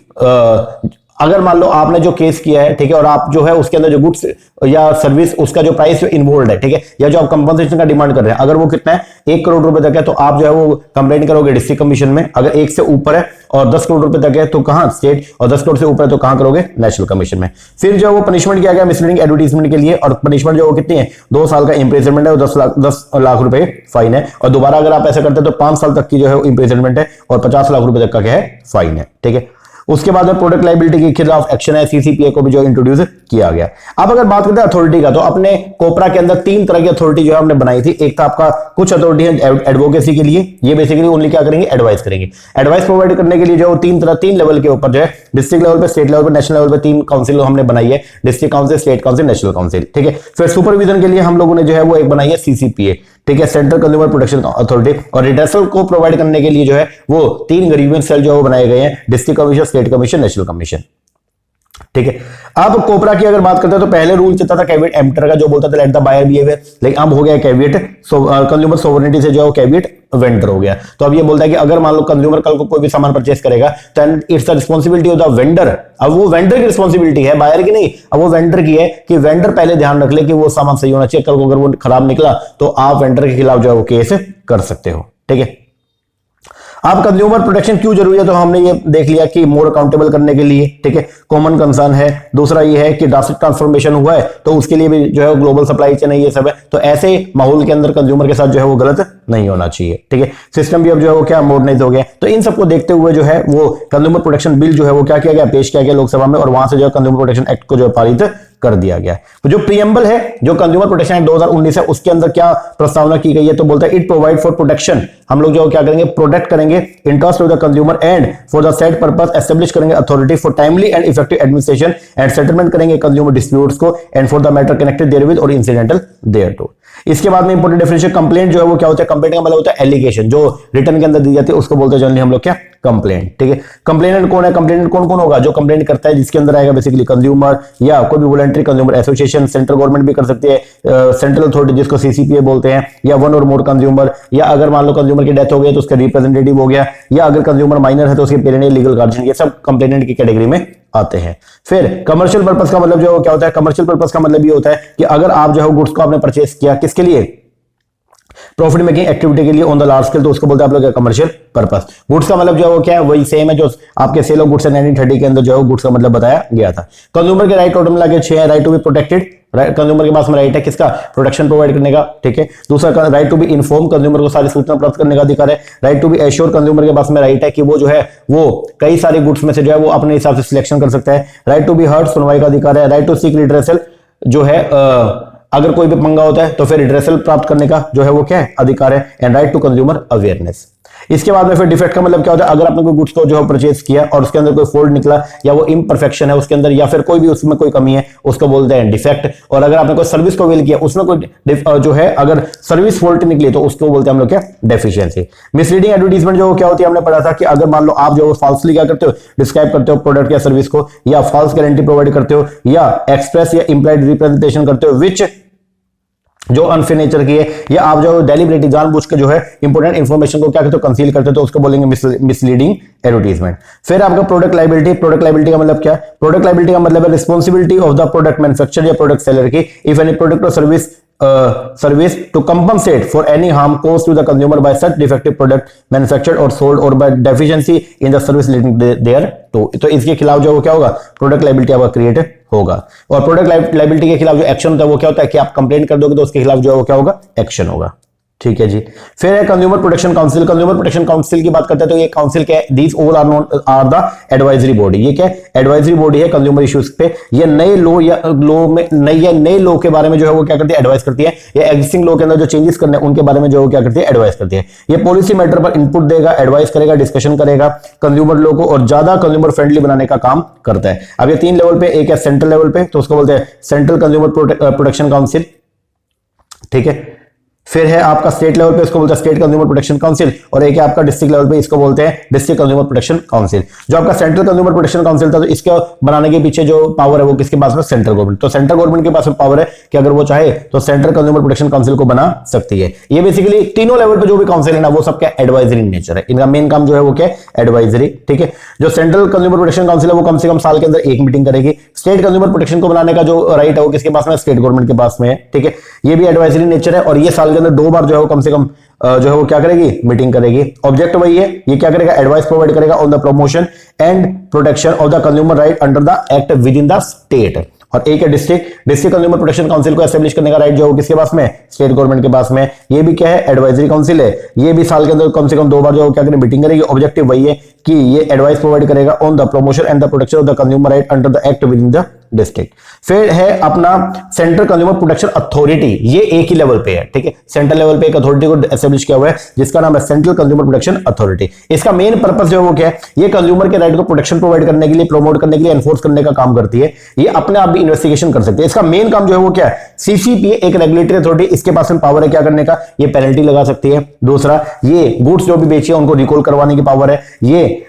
अगर मान लो आपने जो केस किया है, ठीक है, और आप जो है उसके अंदर जो गुड्स या सर्विस उसका जो प्राइस इन्वॉल्व है, ठीक है, या जो आप कंपनसेशन का डिमांड कर रहे हैं, अगर वो कितना है 1 करोड़ रुपए तक है, तो आप जो है वो कंप्लेंट करोगे डिस्ट्रिक्ट कमीशन में। अगर 1 से ऊपर है और 10 करोड़ रुपए तक है तो कहां, स्टेट, और 10 करोड़ से ऊपर है तो कहां करोगे, नेशनल कमीशन में। फिर जो है वो पनिशमेंट किया गया मिसलीडिंग एडवर्टीजमेंट के लिए, और पनिशमेंट जो वो कितनी है, 2 साल का इंप्रिजनमेंट है और 10 लाख रुपए फाइन है, और दोबारा अगर आप ऐसा करते हैं तो 5 साल तक की जो है इंप्रिजनमेंट है और 50 लाख रुपए तक का क्या है, फाइन है। ठीक है, उसके बाद में प्रोडक्ट लायबिलिटी के खिलाफ एक्शन है, सीसीपीए को भी जो इंट्रोड्यूस किया गया। अब अगर बात करते हैं अथॉरिटी का, तो अपने कोपरा के अंदर 3 तरह की अथॉरिटी जो है हमने बनाई थी। एक था आपका कुछ अथॉरिटी है एडवोकेसी के लिए, ये बेसिकली ओनली क्या करेंगे, एडवाइस करेंगे। एडवाइस प्रोवाइड करने के लिए जो 3 लेवल के ऊपर जो है, डिस्ट्रिक्ट लेवल पे, स्टेट लेवल पे, नेशनल लेवल पे 3 काउंसिल हमने बनाई है, district council, state council, national council. ठीक है, फिर सुपरविजन के लिए हम लोगों ने जो है वो एक बनाई है सीसीपीए, ठीक है, सेंट्रल कंज्यूमर प्रोटेक्शन अथॉरिटी, और रिड्रेसल को प्रोवाइड करने के लिए जो है वो 3 ग्रीवेंस सेल जो बनाए गए हैं, district commission, state commission, national commission. ठीक है, अब कोपरा की अगर बात करते हैं तो पहले रूल चलता था कैविएट एम्प्टर का, जो बोलता था लेट द बायर बिहेवियर, लेकिन अब हो गया कैविएट कंज्यूमर सोवरेनिटी से जो है वो कैविएट वेंडर हो गया। तो अब ये बोलता है कि अगर मान लो कंज्यूमर कल को कोई भी सामान परचेस करेगा तो it's the responsibility of the vendor. अब वो वेंडर की रिस्पांसिबिलिटी है, बायर की नहीं। अब वो वेंडर की है कि वेंडर पहले ध्यान रख ले कि वो सामान सही होना चाहिए। कल को अगर वो खराब निकला तो आप वेंडर के खिलाफ जो है वो केस कर सकते हो। ठीक है, अब कंज्यूमर प्रोटेक्शन क्यों जरूरी है, तो हमने ये देख लिया कि मोर अकाउंटेबल करने के लिए, ठीक है, कॉमन कंसर्न है। दूसरा ये है कि ड्रास्टिक ट्रांसफॉर्मेशन हुआ है तो उसके लिए भी जो है ग्लोबल सप्लाई चेन है, ये सब है। तो ऐसे माहौल के अंदर कंज्यूमर के साथ जो है वो गलत नहीं होना चाहिए। ठीक है, सिस्टम भी अब जो है वो क्या मॉडर्नाइज हो गया। तो इन सबको देखते हुए जो है वो कंज्यूमर प्रोटेक्शन बिल जो है वो क्या किया गया, पेश किया गया लोकसभा में, और वहां से जो है कंज्यूमर प्रोटेक्शन एक्ट को जो पारित कर दिया गया। तो जो प्रीएम्बल है, जो कंज्यूमर प्रोटेक्शन एक्ट 2019 है, उसके अंदर क्या प्रस्तावना की गई है, तो बोलता है इट प्रोवाइड फॉर प्रोटेक्शन, हम लोग जो क्या करेंगे, प्रोटेक्ट करेंगे interest of the consumer and for the set purpose establish करेंगे authority for timely and effective administration and settlement करेंगे कंज्यूमर डिस्प्यूट्स को and for the matter connected therewith और इंसिडेंटल देयरटू। इसके बाद में इंपॉर्टेंट डेफिनेशन, कंप्लेंट जो है वो क्या होता है, कंप्लेंट का मतलब होता है एलिगेशन, जो रिटर्न के अंदर दी जाती है उसको बोलते हैं जनरली हम लोग क्या, कंप्लेंट। ठीक है, कंप्लेनेंट कौन है, कंप्लेनेंट कौन कौन होगा, जो कंप्लेंट करता है, जिसके अंदर आएगा बेसिकली कंज्यूमर या कोई भी voluntary consumer association, central government भी कर सकती है, सेंट्रल अथॉरिटी जिसको सीसीपीए बोलते हैं, या 1 और मोर कंज्यूमर, या अगर मान लो कंज्यूमर की डेथ हो गई तो उसका रिप्रेजेंटेटिव हो गया, या अगर कंज्यूमर माइनर है तो उसके पेरेंट लीगल गार्जियन, ये सब कंप्लेनेंट की कैटेगरी में आते हैं। फिर कमर्शियल पर्पस का मतलब जो क्या होता है, कमर्शियल पर्पस का मतलब ये होता है कि अगर आप जो है गुड्स को आपने परचेस किया किसके लिए, प्रॉफिट मेकिंग एक्टिविटी के लिए ऑन द लार्ज स्केल, तो उसको बोलते हैं आप लोग कमर्शियल पर्पस। गुड्स का मतलब जो है वो क्या है, वही सेम है जो आपके सेल ऑफ गुड्स 1930 के अंदर जो है गुड्स का मतलब बताया गया था। कंज्यूमर के राइट टोटल मिला के 6 है। Right to be protected, consumer के पास में राइट है किसका, प्रोटेक्शन प्रोवाइड करने का। ठीक है, दूसरा right to be inform, consumer को सारी सूचना प्राप्त करने का अधिकार है। Right to be assure, consumer के पास में राइट है कि वो जो है वो कई सारे गुड्स में से जो है वो अपने हिसाब से सिलेक्शन कर सकता है। राइट टू बी हर्ड, सुनवाई का अधिकार है। राइट टू सीक रिड्रेसल, जो है अगर कोई भी पंगा होता है तो फिर रिड्रेसल प्राप्त करने का जो है वो क्या है, अधिकार है। And right to consumer awareness. इसके बाद में फिर डिफेक्ट का मतलब क्या होता है, अगर आपने कोई गुड्स को जो है परचेज किया और उसके अंदर कोई फॉल्ट निकला या वो इम्परफेक्शन है उसके अंदर, या फिर कोई भी उसमें कोई कमी है, उसको बोलते हैं डिफेक्ट। और अगर आपने कोई सर्विस को अवेल किया उसमें कोई जो है अगर सर्विस फॉल्ट निकली तो उसको बोलते हैं हम लोग क्या, डेफिशिएंसी। मिसलीडिंग एडवर्टीजमेंट जो क्या होती है, हमने पढ़ा था कि अगर मान लो आप जो फाल्सली क्या करते हो, डिस्क्राइब करते हो प्रोडक्ट या सर्विस को, या फॉल्स गारंटी प्रोवाइड करते हो, या एक्सप्रेस या इंप्लाइड रिप्रेजेंटेशन करते हो विच जो अनफेयर नेचर की है, या आप जो डेलिबरेटली जानबूझ के जो है इंपॉर्टेंट इंफॉर्मेशन को क्या कहते हो, कंसील करते हो, तो उसको बोलेंगे मिसलीडिंग एडवर्टीजमेंट। फिर आपका प्रोडक्ट लायबिलिटी। प्रोडक्ट लायबिलिटी का मतलब क्या है, प्रोडक्ट लायबिलिटी का मतलब है responsibility of the product manufacturer या प्रोडक्ट सेलर की इफ एनी प्रोडक्ट और service service to compensate for any harm caused to the consumer by such defective product manufactured or sold or by deficiency in the service leading there तो इसके खिलाफ जो वो क्या होगा, product liability आपका create होगा। और प्रोडक्ट लाइबिलिटी के खिलाफ जो एक्शन होता है वो क्या होता है कि आप कंप्लेंट कर दोगे तो उसके खिलाफ जो है वो क्या होगा, एक्शन होगा। ठीक है जी। फिर है consumer protection council. Consumer protection council की बात करते हैं तो ये काउंसिल क्या है, these all are known are the advisory body. ये क्या है, एडवाइजरी बॉडी है कंज्यूमर इश्यूज पे। ये नए लॉ या लॉ में नए लॉ के बारे में जो है वो क्या करती है, एडवाइस करती है। या एग्जिस्टिंग लॉ के अंदर जो चेंजेस करने हैं उनके बारे में जो है क्या करती है, एडवाइस करती है। ये पॉलिसी मैटर पर इनपुट देगा, एडवाइस करेगा, डिस्कशन करेगा कंज्यूमर लॉ को और ज्यादा कंज्यूमर फ्रेंडली बनाने का काम करता है। अब ये 3 लेवल पे, एक है सेंट्रल लेवल पे तो उसको बोलते हैं सेंट्रल कंज्यूमर प्रोटेक्शन काउंसिल। ठीक है। फिर है आपका स्टेट लेवल पे, इसको बोलते हैं स्टेट कंज्यूमर प्रोटेक्शन काउंसिल। और एक है आपका डिस्ट्रिक्ट लेवल पे, इसको बोलते हैं डिस्ट्रिक्ट कंज्यूमर प्रोटेक्शन काउंसिल। जो आपका सेंट्रल कंज्यूमर प्रोटेक्शन काउंसिल था तो इसके बनाने के पीछे जो पावर है वो किसके पास में, सेंट्रल गवर्नमेंट। तो सेंट्रल गवर्नमेंट के पास में पावर है कि अगर वो चाहे तो सेंट्रल कंज्यूमर प्रोटेक्शन काउंसिल को बना सकती है। ये बेसिकली तीनों लेवल पे जो भी काउंसिल है ना वो सबका एडवाइजरी नेचर है। इनका मेन काम जो है वो क्या है, एडवाइजरी। ठीक है। जो सेंट्रल कंज्यूमर प्रोटेक्शन काउंसिल है वो कम से कम साल के अंदर 1 मीटिंग करेगी। स्टेट कंज्यूमर प्रोटेक्शन को बनाने का जो राइट है वो किसके पास में, स्टेट गवर्नमेंट के पास में है। ठीक है। ये भी एडवाइजरी नेचर है और ये साल के अंदर 2 बार जो है कम से कम जो है वो क्या करेगी, मीटिंग करेगी। ऑब्जेक्ट वही है, ये क्या करेगा, एडवाइस प्रोवाइड करेगा on the promotion and protection of the consumer right under the act with in the state. और एक है डिस्ट्रिक्ट कंज्यूमर प्रोटेक्शन काउंसिल को एस्टेब्लिश करने का राइट जो है किसके पास में, स्टेट गवर्नमेंट के पास में। ये भी क्या है, एडवाइजरी काउंसिल है। ये भी साल के अंदर कम से कम 2 बार जो क्या करेगी, मीटिंग करेगी। ऑब्जेक्टिव वही है कि ये एडवाइस प्रोवाइड करेगा on the promotion and the protection of the consumer right under the act with in the district. फिर है अपना सेंट्रल कंज्यूमर प्रोटेक्शन अथॉरिटी। ये एक ही लेवल पे है। ठीक है। सेंट्रल लेवल पे एक अथॉरिटी को एस्टेब्लिश किया हुआ है जिसका नाम है सेंट्रल कंज्यूमर प्रोटेक्शन अथॉरिटी। इसका मेन पर्पस जो है वो क्या है, ये कंज्यूमर के राइट को प्रोटेक्शन प्रोवाइड करने के लिए, प्रमोट करने के लिए, एनफोर्स करने का काम करती है। ये अपने आप भी इन्वेस्टिगेशन कर सकती है। इसका मेन काम जो है वो क्या है, सीसीपीए एक रेगुलेटरी अथॉरिटी, इसके पास में पावर है क्या करने का, ये पेनल्टी लगा सकती है। दूसरा, ये गुड्स जो भी बेची है उनको रिकॉल करवाने की पावर है। ये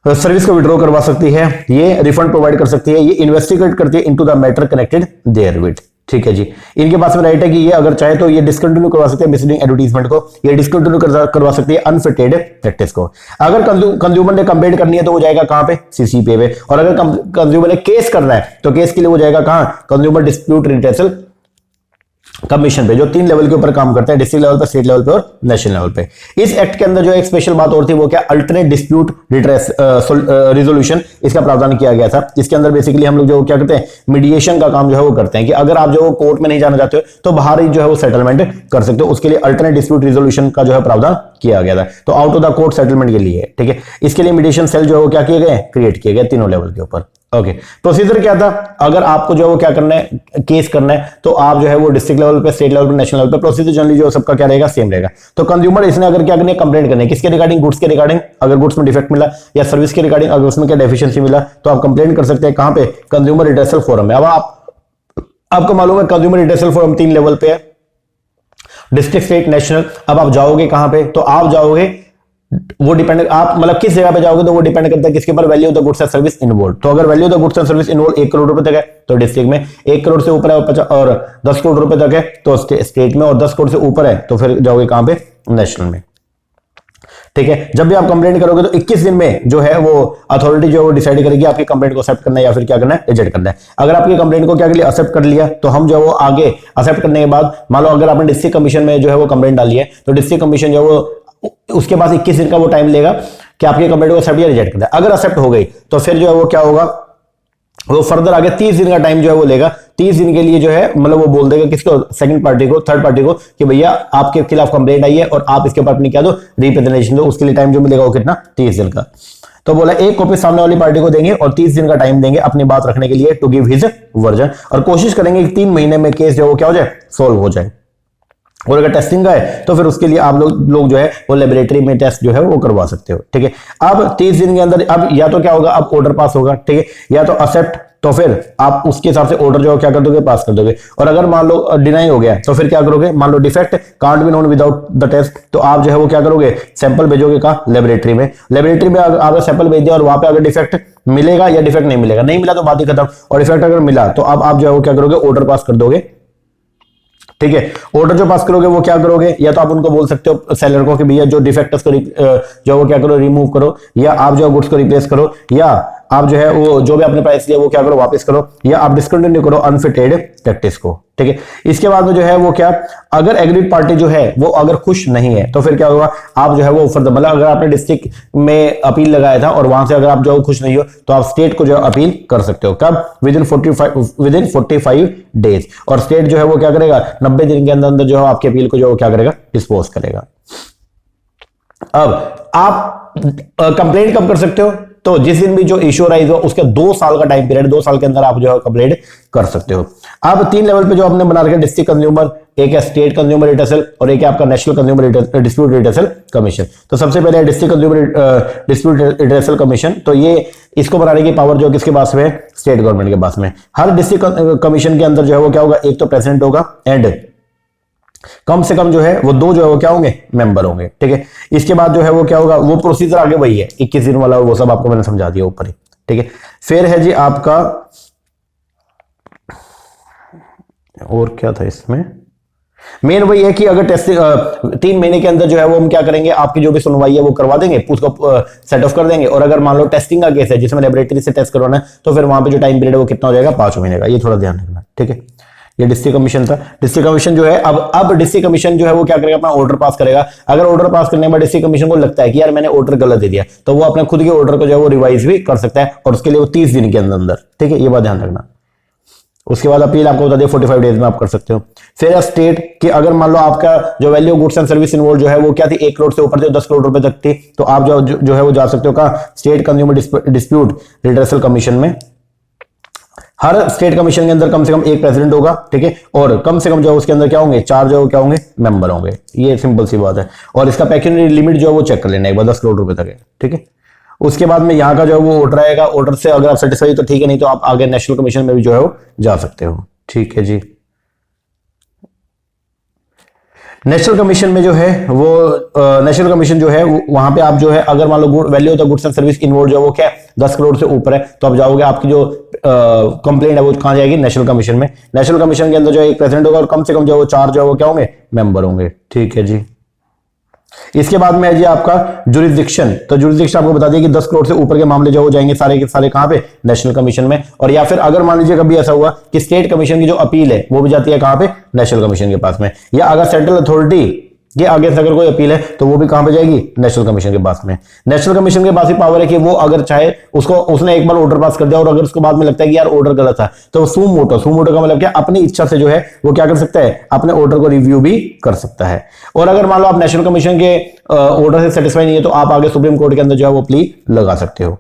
सर्विस को विड्रॉ करवा सकती है। ये रिफंड प्रोवाइड कर सकती है। ये इन्वेस्टिगेट करती है into the matter connected there with. ठीक है जी। इनके पास में राइट है कि ये अगर चाहे तो ये डिसकंटिन्यू करवा सकते हैं मिसलीडिंग एडवर्टाइजमेंट को, ये डिसकंटिन्यू करवा सकती है अनफिटेड प्रैक्टिस को। अगर कंज्यूमर ने कंप्लेंट करनी है तो वो जाएगा कहां पे, सीसीपीए पे। और अगर कंज्यूमर ने केस करना है तो केस के लिए वो जाएगा कहां, कंज्यूमर डिस्प्यूट रिड्रेसल कमीशन पे, जो 3 लेवल के ऊपर काम करते हैं, डिस्ट्रिक्ट लेवल पे, स्टेट लेवल पे और नेशनल लेवल पे। इस एक्ट के अंदर जो एक स्पेशल बात और थी वो क्या, अल्टरनेट डिस्प्यूट रिजोल्यूशन, इसका प्रावधान किया गया था। इसके अंदर बेसिकली हम लोग जो क्या करते हैं, मीडिएशन का काम जो है वो करते हैं कि अगर आप जो कोर्ट में नहीं जाना चाहते हो तो बाहर ही जो है वो सेटलमेंट कर सकते हो। उसके लिए अल्टरनेट डिस्प्यूट रिजोल्यूशन का जो है प्रावधान किया गया था। तो out of the court settlement के लिए, ठीक है, इसके लिए मीडिएशन सेल जो है वो क्या किए गए, क्रिएट किए गए तीनों लेवल के ऊपर। ओके। प्रोसीजर क्या था, अगर आपको जो है वो क्या करना है, केस करना है तो आप जो है वो डिस्ट्रिक्ट लेवल पे, स्टेट लेवल पे, नेशनल लेवल पे, प्रोसीजर जनरली जो सबका क्या रहेगा, सेम रहेगा। तो कंज्यूमर इसने अगर क्या करना है, कंप्लेंट करनी है किसके रिगार्डिंग, गुड्स के रिगार्डिंग। अगर गुड्स में डिफेक्ट मिला या सर्विस के रिगार्डिंग अगर उसमें क्या डेफिशिएंसी मिला तो आप कंप्लेंट कर सकते हैं कहां पे, कंज्यूमर रिड्रेसल फोरम में। अब आपको मालूम है कंज्यूमर रिड्रेसल फोरम 3 लेवल पे है, डिस्ट्रिक्ट, स्टेट, नेशनल। अब आप जाओगे कहां पे, तो आप जाओगे, वो डिपेंड, आप मतलब किस जगह पे जाओगे तो वो डिपेंड करता है किसके ऊपर, value of the goods and service involve. तो अगर value of the goods and service involve 1 crore रुपए तक है तो डिस्ट्रिक्ट में, 1 करोड़ से ऊपर है और 10 करोड़ रुपए तक है तो स्टेट में, और 10 करोड़ से ऊपर है तो फिर जाओगे कहां पे, नेशनल में। ठीक है। जब भी आप कंप्लेंट करोगे तो 21 दिन में जो है वो अथॉरिटी जो है वो डिसाइड करेगी आपकी कंप्लेंट को एक्सेप्ट करना है या फिर क्या करना है, रिजेक्ट करना है। अगर आपकी कंप्लेंट को क्या कर लिया, एक्सेप्ट कर लिया तो हम जो है वो आगे एक्सेप्ट करने के बाद, मान लो अगर आपने डिस्ट्रिक्ट कमीशन में जो है वो कंप्लेंट डाली है तो डिस्ट्रिक्ट कमीशन जो है वो उसके पास 21 दिन का वो टाइम लेगा कि आपकी कंप्लेंट को एक्सेप्ट या रिजेक्ट करना है। अगर एक्सेप्ट हो गई तो फिर जो है वो क्या होगा, वो फर्दर आगे 30 दिन का टाइम जो है वो लेगा। 30 दिन के लिए जो है मतलब वो बोल देगा किसको, सेकंड पार्टी को, थर्ड पार्टी को, कि भैया आपके खिलाफ कंप्लेंट आई है और आप इसके ऊपर अपनी क्या दो, रिप्रेजेंटेशन दो। उसके लिए टाइम जो मिलेगा वो कितना, 30 दिन का। तो बोला एक कॉपी सामने वाली पार्टी को देंगे और 30 दिन का टाइम देंगे अपनी बात रखने के लिए, टू गिव हिज वर्जन, और कोशिश करेंगे कि 3 महीने में केस जो है वो क्या हो जाए, सोल्व हो जाए। और अगर टेस्टिंग का है तो फिर उसके लिए आप लोग जो है वो लेबोरेटरी में टेस्ट जो है वो करवा सकते हो। ठीक है। अब 30 दिन के अंदर अब या तो क्या होगा, अब ऑर्डर पास होगा, ठीक है, या तो एक्सेप्ट, तो फिर आप उसके हिसाब से ऑर्डर जो क्या कर दोगे, पास कर दोगे। और अगर मान लो डिनाई हो गया तो फिर क्या करोगे, मान लो defect can't be known without the test, तो आप जो है वो क्या करोगे, सैंपल भेजोगे कहां, लेबोरेटरी में। लेबोरेटरी में आपने सैंपल भेज दिया और वहां पे अगर डिफेक्ट मिलेगा या डिफेक्ट नहीं मिलेगा, नहीं मिला तो बात ही खत्म, और डिफेक्ट अगर मिला तो अब आप जो है वो क्या करोगे, ऑर्डर पास कर दोगे। ठीक है। ऑर्डर जो पास करोगे वो क्या करोगे, या तो आप उनको बोल सकते हो सेलर को कि भैया जो डिफेक्ट को जो वो क्या करो, रिमूव करो, या आप जो गुड्स को रिप्लेस करो, या आप जो है वो जो भी आपने प्राइस लिया वो क्या करो, वापस करो, या आप डिस्कंटिन्यू करो अनफिटेड प्रैक्टिस को। ठीक है, इसके बाद में जो है वो क्या, अगर एग्रीड पार्टी जो है वो अगर खुश नहीं है तो फिर क्या होगा, आप जो है वो फर्दर, मतलब अगर आपने डिस्ट्रिक्ट में अपील लगाया था और वहां से अगर आप जो खुश नहीं हो तो आप स्टेट को जो अपील कर सकते हो। कब? With in 45 days. और स्टेट जो है वो क्या करेगा, 90 दिन के अंदर अंदर जो है आपकी अपील को जो क्या करेगा, डिस्पोज करेगा। अब आप कंप्लेंट कब कर सकते हो, तो जिस दिन भी जो इश्यू राइज हो उसके 2 साल का टाइम पीरियड, 2 साल के अंदर आप जो है कंप्लेंट कर सकते हो। अब 3 लेवल पे जो आपने बना रखा है, डिस्ट्रिक्ट कंज्यूमर, एक है स्टेट कंज्यूमर रिटर्सल और एक है आपका नेशनल कंज्यूमर डिस्प्यूट रिटर्सल कमीशन। तो सबसे पहले डिस्ट्रिक्ट कंज्यूमर डिस्प्यूट रिटर्सल कमीशन, तो ये इसको बनाने की पावर जो किसके पास में है, स्टेट गवर्नमेंट के पास में। हर डिस्ट्रिक्ट कमीशन के अंदर जो है वो क्या होगा, एक तो प्रेसिडेंट होगा एंड कम से कम जो है वो 2 जो है वो क्या होंगे, मेंबर होंगे। ठीक है, इसके बाद जो है वो क्या होगा, वो प्रोसीजर आगे वही है 21 दिन वाला, वो सब आपको मैंने समझा दिया ऊपर ही। ठीक है, फिर है जी आपका, और क्या था इसमें, मेन वही है कि अगर टेस्ट 3 महीने के अंदर जो है वो हम क्या करेंगे, आपकी जो भी सुनवाई है वो करवा देंगे, उसको सेट ऑफ कर देंगे। और अगर मान लो टेस्टिंग का केस है जिसमें लेबोरेटरी से टेस्ट करवाना है, तो फिर वहां पे जो टाइम पीरियड है वो कितना हो जाएगा, 5 महीने का। ये थोड़ा ध्यान रखना। ठीक है, ये डिस्ट्रिक्ट कमीशन था। डिस्ट्रिक्ट कमीशन जो है अब डिस्ट्रिक्ट कमीशन जो है वो क्या करेगा, अपना ऑर्डर पास करेगा। अगर ऑर्डर पास करने के बाद डिस्ट्रिक्ट कमीशन को लगता है कि यार मैंने ऑर्डर गलत दे दिया, तो वो अपने खुद के ऑर्डर को जो है वो रिवाइज भी कर सकता है, और उसके लिए वो 30 दिन के अंदर अंदर। ठीक है, ये बात ध्यान रखना। उसके बाद अपील आपको बता दिया 45 डेज में आप कर सकते हो। फिर स्टेट कि अगर मान लो आपका जो value goods and service involve जो है वो क्या थी, 1 करोड़ से ऊपर थी, 10 करोड़ रुपए तक थी, तो आप जो है वो जा सकते हो कहाँ, स्टेट कंज्यूमर डिस्प्यूट रिटर्सल कमीशन में। हर स्टेट कमीशन के अंदर कम से कम 1 प्रेसिडेंट होगा। ठीक है, और कम से कम जो उसके अंदर क्या होंगे, 4 जो क्या होंगे, मेंबर होंगे। ये सिंपल सी बात है। और इसका पेक्यूनियरी लिमिट जो है वो चेक कर लेना एक बार, 10 करोड़ रुपए तक है। ठीक है, उसके बाद में यहाँ का जो है वो ऑर्डर आएगा, ऑर्डर से अगर आप सेटिस्फाई तो ठीक है, नहीं तो आप आगे नेशनल कमीशन में भी जो है वो जा सकते हो। ठीक है जी, नेशनल कमीशन में जो है वो नेशनल कमीशन जो है वहां पे आप जो है अगर मान low value of the goods and service involve जो है वो क्या है, 10 करोड़ से ऊपर है, तो आप जाओगे, आपकी जो कंप्लेंट है वो कहां जाएगी, नेशनल कमीशन में। नेशनल कमीशन के अंदर जो है 1 प्रेसिडेंट होगा और कम से कम जो है वो 4 जो है वो क्या होंगे, मेंबर होंगे। ठीक है जी, इसके बाद में है जी आपका जुरिस्डिक्शन। तो जुरिस्डिक्शन आपको बता दिया कि 10 करोड़ से ऊपर के मामले जो हो जाएंगे सारे के सारे कहां पे, नेशनल कमीशन में। और या फिर अगर मान लीजिए कभी ऐसा हुआ कि स्टेट कमीशन की जो अपील है वो भी जाती है कहां पे, नेशनल कमीशन के पास में। या अगर सेंट्रल अथॉरिटी ये आगे से अगर कोई अपील है तो वो भी कहां पे जाएगी, नेशनल कमीशन के पास में। नेशनल कमीशन के पास ही पावर है कि वो अगर चाहे उसको, उसने एक बार ऑर्डर पास कर दिया और अगर उसको बाद में लगता है कि यार ऑर्डर गलत था, तो सुम मोटो का मतलब क्या, अपनी इच्छा से जो है वो क्या कर सकता है, अपने ऑर्डर को रिव्यू भी कर सकता है। और अगर मान लो आप नेशनल कमीशन के ऑर्डर से सेटिस्फाई नहीं है तो आप आगे सुप्रीम कोर्ट के अंदर जो है वो प्ली लगा सकते हो।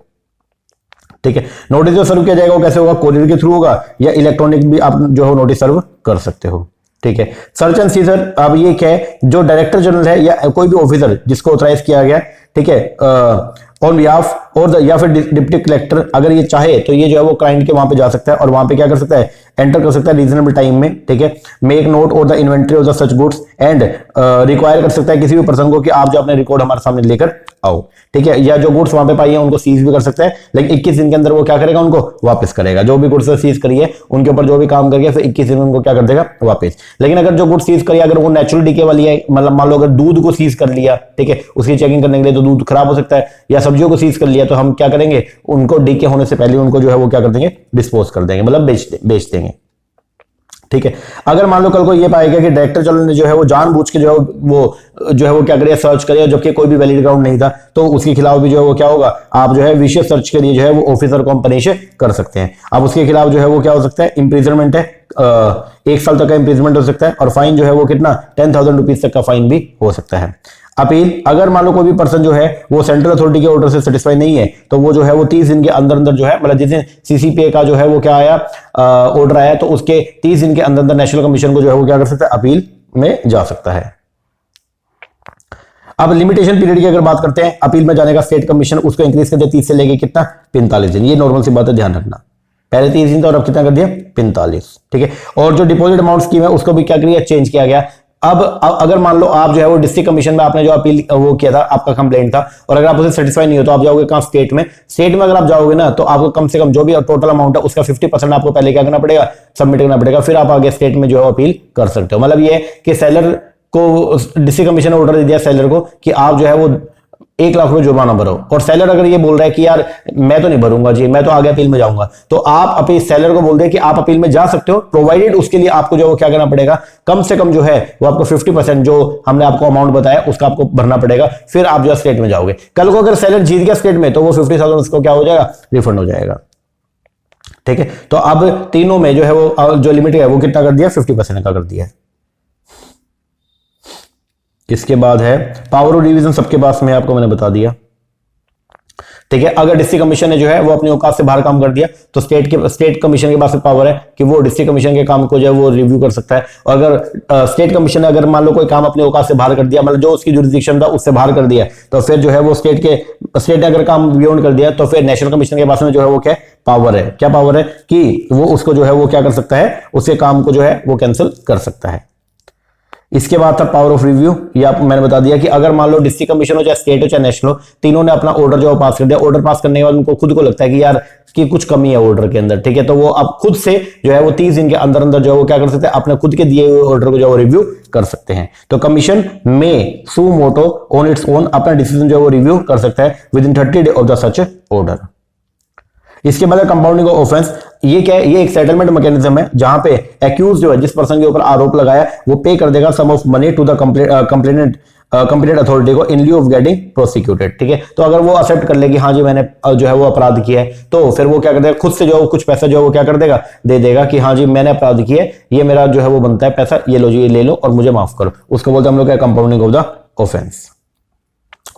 ठीक है, नोटिस जो सर्व किया जाएगा वो कैसे होगा, कोरियर के थ्रू होगा या इलेक्ट्रॉनिक भी आप जो है नोटिस सर्व कर सकते हो। ठीक है, सर्च एंड सीजर, अब ये क्या है, जो डायरेक्टर जनरल है या कोई भी ऑफिसर जिसको ऑथराइज किया गया, ठीक है, ऑन बिहाफ और या फिर डिप्टी कलेक्टर अगर ये चाहे तो ये जो है वो क्लाइंट के वहां पे जा सकता है और वहां पे क्या कर सकता है, एंटर कर सकता है रीजनेबल टाइम में। ठीक है, मेक नोट और the inventory of the such goods and require कर सकता है किसी भी पर्सन को कि आप जो अपने रिकॉर्ड हमारे सामने लेकर आओ। ठीक है, या जो गुड्स वहां पे पाई है उनको सीज भी कर सकता है, लेकिन 21 दिन के अंदर वो क्या करेगा, उनको वापस करेगा। जो भी गुड्स सीज करिए उनके ऊपर जो भी काम करके फिर 21 दिन उनको क्या कर देगा, वापस। लेकिन अगर जो गुड्स सीज करिए अगर वो नेचुरल डीके वाली है, मतलब मान लो अगर दूध को सीज कर लिया, ठीक है, उसकी चेकिंग करने के लिए तो दूध खराब हो सकता है, या सब्जियों को सीज कर लिया, तो हम क्या करेंगे, उनको डीके होने से पहले उनको जो है वो क्या कर देंगे, डिस्पोज कर देंगे, मतलब बेच देंगे। ठीक है, अगर मान लो कल को ये पाएगा कि डायरेक्टर जनरल ने जो है वो जानबूझ के जो है वो क्या करेगा, सर्च करेगा जबकि कोई भी वैलिड ग्राउंड नहीं था, तो उसके खिलाफ भी जो है वो क्या होगा, आप जो है विशेष सर्च के लिए जो है वो ऑफिसर को पनिश कर सकते हैं। अब उसके खिलाफ जो है वो क्या हो सकता है, इंप्रिजनमेंट है, 1 साल तक का इंप्रिजनमेंट हो सकता है, और फाइन जो है वो कितना, 10,000 रुपीज तक का फाइन भी हो सकता है। अपील, अगर मान लो कोई भी पर्सन जो है वो सेंट्रल अथॉरिटी के ऑर्डर से सेटिस्फाई नहीं है तो वो जो है वो 30 दिन के अंदर अंदर जो है, मतलब जिस दिन सीसीपीए का जो है वो क्या आया, ऑर्डर आया, तो उसके 30 दिन के अंदर अंदर नेशनल कमीशन को जो है वो क्या कर सकता है, अपील में जा सकता है। अब लिमिटेशन पीरियड की अगर बात करते हैं, अपील में जाने का स्टेट कमीशन उसको इंक्रीज कर दिया 30 से लेके कितना, 45 दिन। ये नॉर्मल सी बात है, ध्यान रखना। पहले 30 दिन था और अब कितना कर दिया, 45। ठीक है, और जो डिपॉजिट अमाउंट स्कीम है उसको भी क्या किया, चेंज किया गया। अब अगर मान लो आप जो है वो डिस्ट्रिक्ट कमीशन में आपने जो अपील वो किया था, आपका कंप्लेंट था, और अगर आप उसे सेटिस्फाई नहीं हो तो आप जाओगे कहां, स्टेट में। स्टेट में अगर आप जाओगे ना तो आपको कम से कम जो भी टोटल अमाउंट है उसका 50% आपको पहले क्या करना पड़ेगा, सबमिट करना पड़ेगा, फिर आप आगे स्टेट में जो है अपील कर सकते हो। मतलब ये कि सेलर को डिस्ट्रिक्ट कमीशन ने ऑर्डर दे दिया सेलर को कि आप जो है वो 1 लाख रुपए जुर्माना भरो, और सेलर अगर ये बोल रहा है कि यार मैं तो नहीं भरूंगा जी, मैं तो आगे अपील में जाऊंगा, तो आप अपने सेलर को बोल दे कि आप अपील में जा सकते हो, प्रोवाइडेड उसके लिए आपको जो क्या करना पड़ेगा, कम से कम जो है वो आपको 50% जो हमने आपको अमाउंट बताया उसका आपको भरना पड़ेगा, फिर आप जो स्टेट में जाओगे। कल को अगर सेलर जीत गया स्टेट में तो वो 50,000 उसको क्या हो जाएगा, रिफंड हो जाएगा। ठीक है, तो अब तीनों में जो है वो जो लिमिट है वो कितना कर दिया, 50% का कर दिया है। इसके बाद है पावर ऑफ डिवीजन, सबके पास में आपको मैंने बता दिया। ठीक है, अगर डिस्ट्रिक्ट कमीशन ने जो है वो अपनी औकात से बाहर काम कर दिया तो स्टेट कमीशन के पास पावर है कि वो डिस्ट्रिक्ट कमीशन के काम को जो है वो रिव्यू कर सकता है। और अगर स्टेट कमीशन ने अगर मान लो कोई काम अपनी औकात से बाहर कर दिया, मतलब जो उसकी जुरिसडिक्शन था उससे बाहर कर दिया, तो फिर जो है वो स्टेट ने अगर काम बियॉन्ड कर दिया तो फिर नेशनल कमीशन के पास में जो है वो क्या पावर है, क्या पावर है कि वो उसको जो है वो क्या कर सकता है, उसके काम को जो है वो कैंसिल कर सकता है। इसके बाद था पावर ऑफ रिव्यू, या मैंने बता दिया कि अगर मान लो डिस्ट्रिक्ट कमीशन हो चाहे स्टेट हो चाहे नेशनल हो, तीनों ने अपना ऑर्डर जो पास कर दिया, ऑर्डर पास करने के बाद उनको खुद को लगता है कि यार कि कुछ कमी है ऑर्डर के अंदर, ठीक है, तो वो अब खुद से जो है वो 30 दिन के अंदर अंदर जो है वो क्या कर सकते हैं, अपने खुद के दिए हुए ऑर्डर को जो है वो रिव्यू कर सकते हैं। तो कमीशन में सू मोटो ऑन इट्स ओन अपना डिसीजन जो है वो रिव्यू कर सकता है with in 30 days of the such order. इसके बाद कंपाउंडिंग ऑफेंस, ये क्या है, ये एक सेटलमेंट मैकेनिज्म है जहां पे एक्यूज जो है जिस पर्सन के ऊपर आरोप लगाया वो पे कर देगा sum of money to the complainant authority को in lieu of getting prosecuted. ठीक है, तो अगर वो एक्सेप्ट कर ले कि हाँ जी मैंने जो है वो अपराध किया है, तो फिर वो क्या कर देगा, खुद से जो है कुछ पैसा जो है वो क्या कर देगा, दे देगा कि हाँ जी मैंने अपराध किया है, ये मेरा जो है वो बनता है पैसा, ये लो जी ये ले लो और मुझे माफ करो। उसको बोलते हैं हम लोग क्या, कंपाउंडिंग ऑफ द ऑफेंस।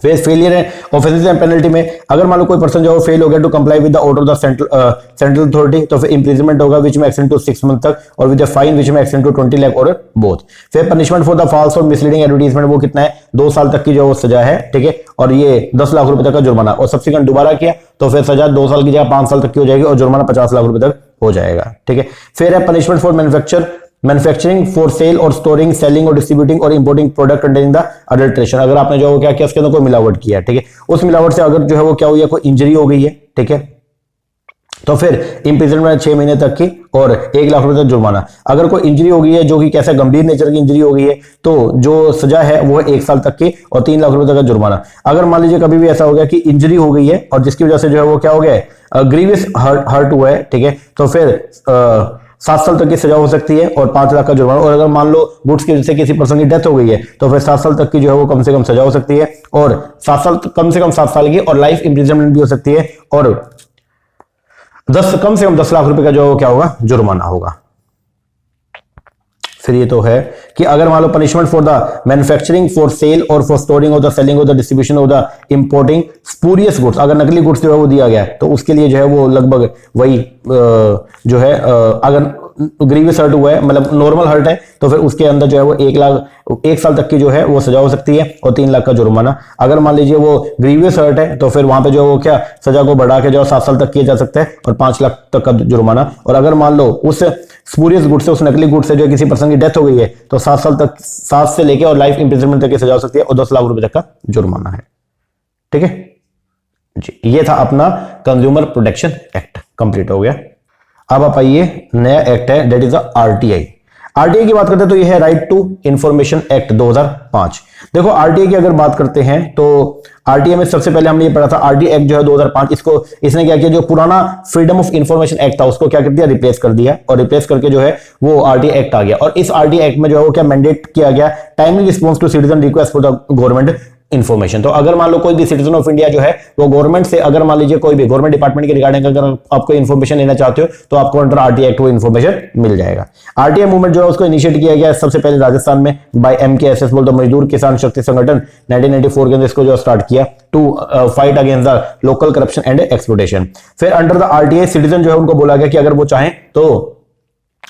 फिर फेलियर है ऑफेंसेस एंड पेनल्टी में, अगर मान लो कोई पर्सन जो फेल हो गया to comply with the order of the central authority, तो फिर इंप्रिजनमेंट होगा विच में एक्सटेंड टू 6 मंथ तक, और विद द फाइन विच में एक्सटेंड टू 20 लाख और बोथ। फिर पनिशमेंट फॉर द फॉल्स और मिसलीडिंग एडवर्टाइजमेंट, वो कितना है, 2 साल तक की जो वो सजा है। ठीक है, और ये 10 लाख रुपए तक का जुर्माना, और सब्सिक्वेंट दोबारा किया तो फिर सजा 2 साल की जगह 5 साल तक की हो जाएगी और जुर्माना 50 लाख रुपए तक हो जाएगा। ठीक है, फिर है punishment for manufacturing for sale और स्टोरिंग, सेलिंग और डिस्ट्रीब्यूटिंग और importing product containing the adulteration, अगर आपने जो क्या किया उसके अंदर कोई मिलावट किया, ठीक है, उस मिलावट से अगर जो है वो क्या हुई है, कोई इंजरी हो गई है, ठीक है, तो फिर इंप्रिजनमेंट 6 महीने तक की और 1 लाख रुपए तक जुर्माना। अगर कोई इंजरी हो गई है जो कि कैसे गंभीर नेचर की इंजरी हो गई है तो जो सजा है वो है 1 साल तक की और 3 लाख रुपए तक का जुर्माना। अगर मान लीजिए कभी भी ऐसा हो गया कि इंजरी हो गई है और जिसकी वजह से जो है वो क्या हो गया, ग्रीवियस हर्ट हुआ है, ठीक है, तो फिर 7 साल तक की सजा हो सकती है और 5 लाख का जुर्माना। और अगर मान लो गुड्स की वजह से किसी पर्सन की डेथ हो गई है तो फिर 7 साल तक की जो है वो कम से कम सजा हो सकती है, और 7 साल कम से कम 7 साल की और लाइफ इंप्रिजनमेंट भी हो सकती है, और कम से कम 10 लाख रुपए का जो क्या होगा, जुर्माना होगा। फिर ये तो है कि अगर मान लो punishment for the manufacturing for sale और for storing of the selling of the distribution of the importing spurious goods, अगर नकली गुड्स जो है वो दिया गया है तो उसके लिए जो है वो लगभग वही जो है अगर ग्रीवियस हर्ट हुआ है, मतलब नॉर्मल हर्ट है, तो फिर उसके अंदर जो है वो 1 साल तक की जो है वो सजा हो सकती है और 3 लाख का जुर्माना। अगर मान लीजिए वो ग्रीवियस हर्ट है तो फिर वहां पे जो वो क्या सजा को बढ़ा के जो 7 साल तक किया जा सकता है और 5 लाख तक का जुर्माना। और अगर मान लो उस स्पूरियस गुड से, उस नकली गुड से जो किसी पर्सन की डेथ हो गई है तो 7 साल तक, 7 से लेके और लाइफ इंप्रिजनमेंट तक की सजा हो सकती है और 10 लाख रुपए तक का जुर्माना है। ठीक है जी, ये था अपना कंज्यूमर प्रोटेक्शन एक्ट, कंप्लीट हो गया। अब आप आइए, नया एक्ट है that is the RTI. RTI की बात करते हैं तो यह है राइट टू इंफॉर्मेशन एक्ट 2005। देखो आरटीआई की अगर बात करते हैं तो आरटीआई में सबसे पहले हमने ये पढ़ा था आरटीआई एक्ट जो है 2005, इसने क्या किया, जो पुराना फ्रीडम ऑफ इंफॉर्मेशन एक्ट था उसको क्या कर दिया, रिप्लेस कर दिया, और रिप्लेस करके जो है वो आरटीआई एक्ट आ गया। और इस आरटीआई एक्ट में जो है वो क्या मैंडेट किया गया, timely response to citizen request for the government information. तो अगर मान लो कोई भी सिटीजन ऑफ इंडिया जो है वो गवर्नमेंट से, अगर मान लीजिए कोई भी गवर्नमेंट डिपार्टमेंट के रिगार्डिंग अगर आपको इन्फॉर्मेशन लेना चाहते हो तो आपको अंडर आरटीआई एक्ट वो इन्फॉर्मेशन मिल जाएगा। आरटीआई मूवमेंट जो है उसको इनिशिएट किया गया सबसे पहले राजस्थान में बाय MKSS बोलते मजदूर किसान शक्ति संगठन 1994 के अंदर इसको जो स्टार्ट किया to fight against the local corruption and exploitation. फिर अंडर द आरटीआई सिटीजन जो है उनको बोला गया कि अगर वो चाहें तो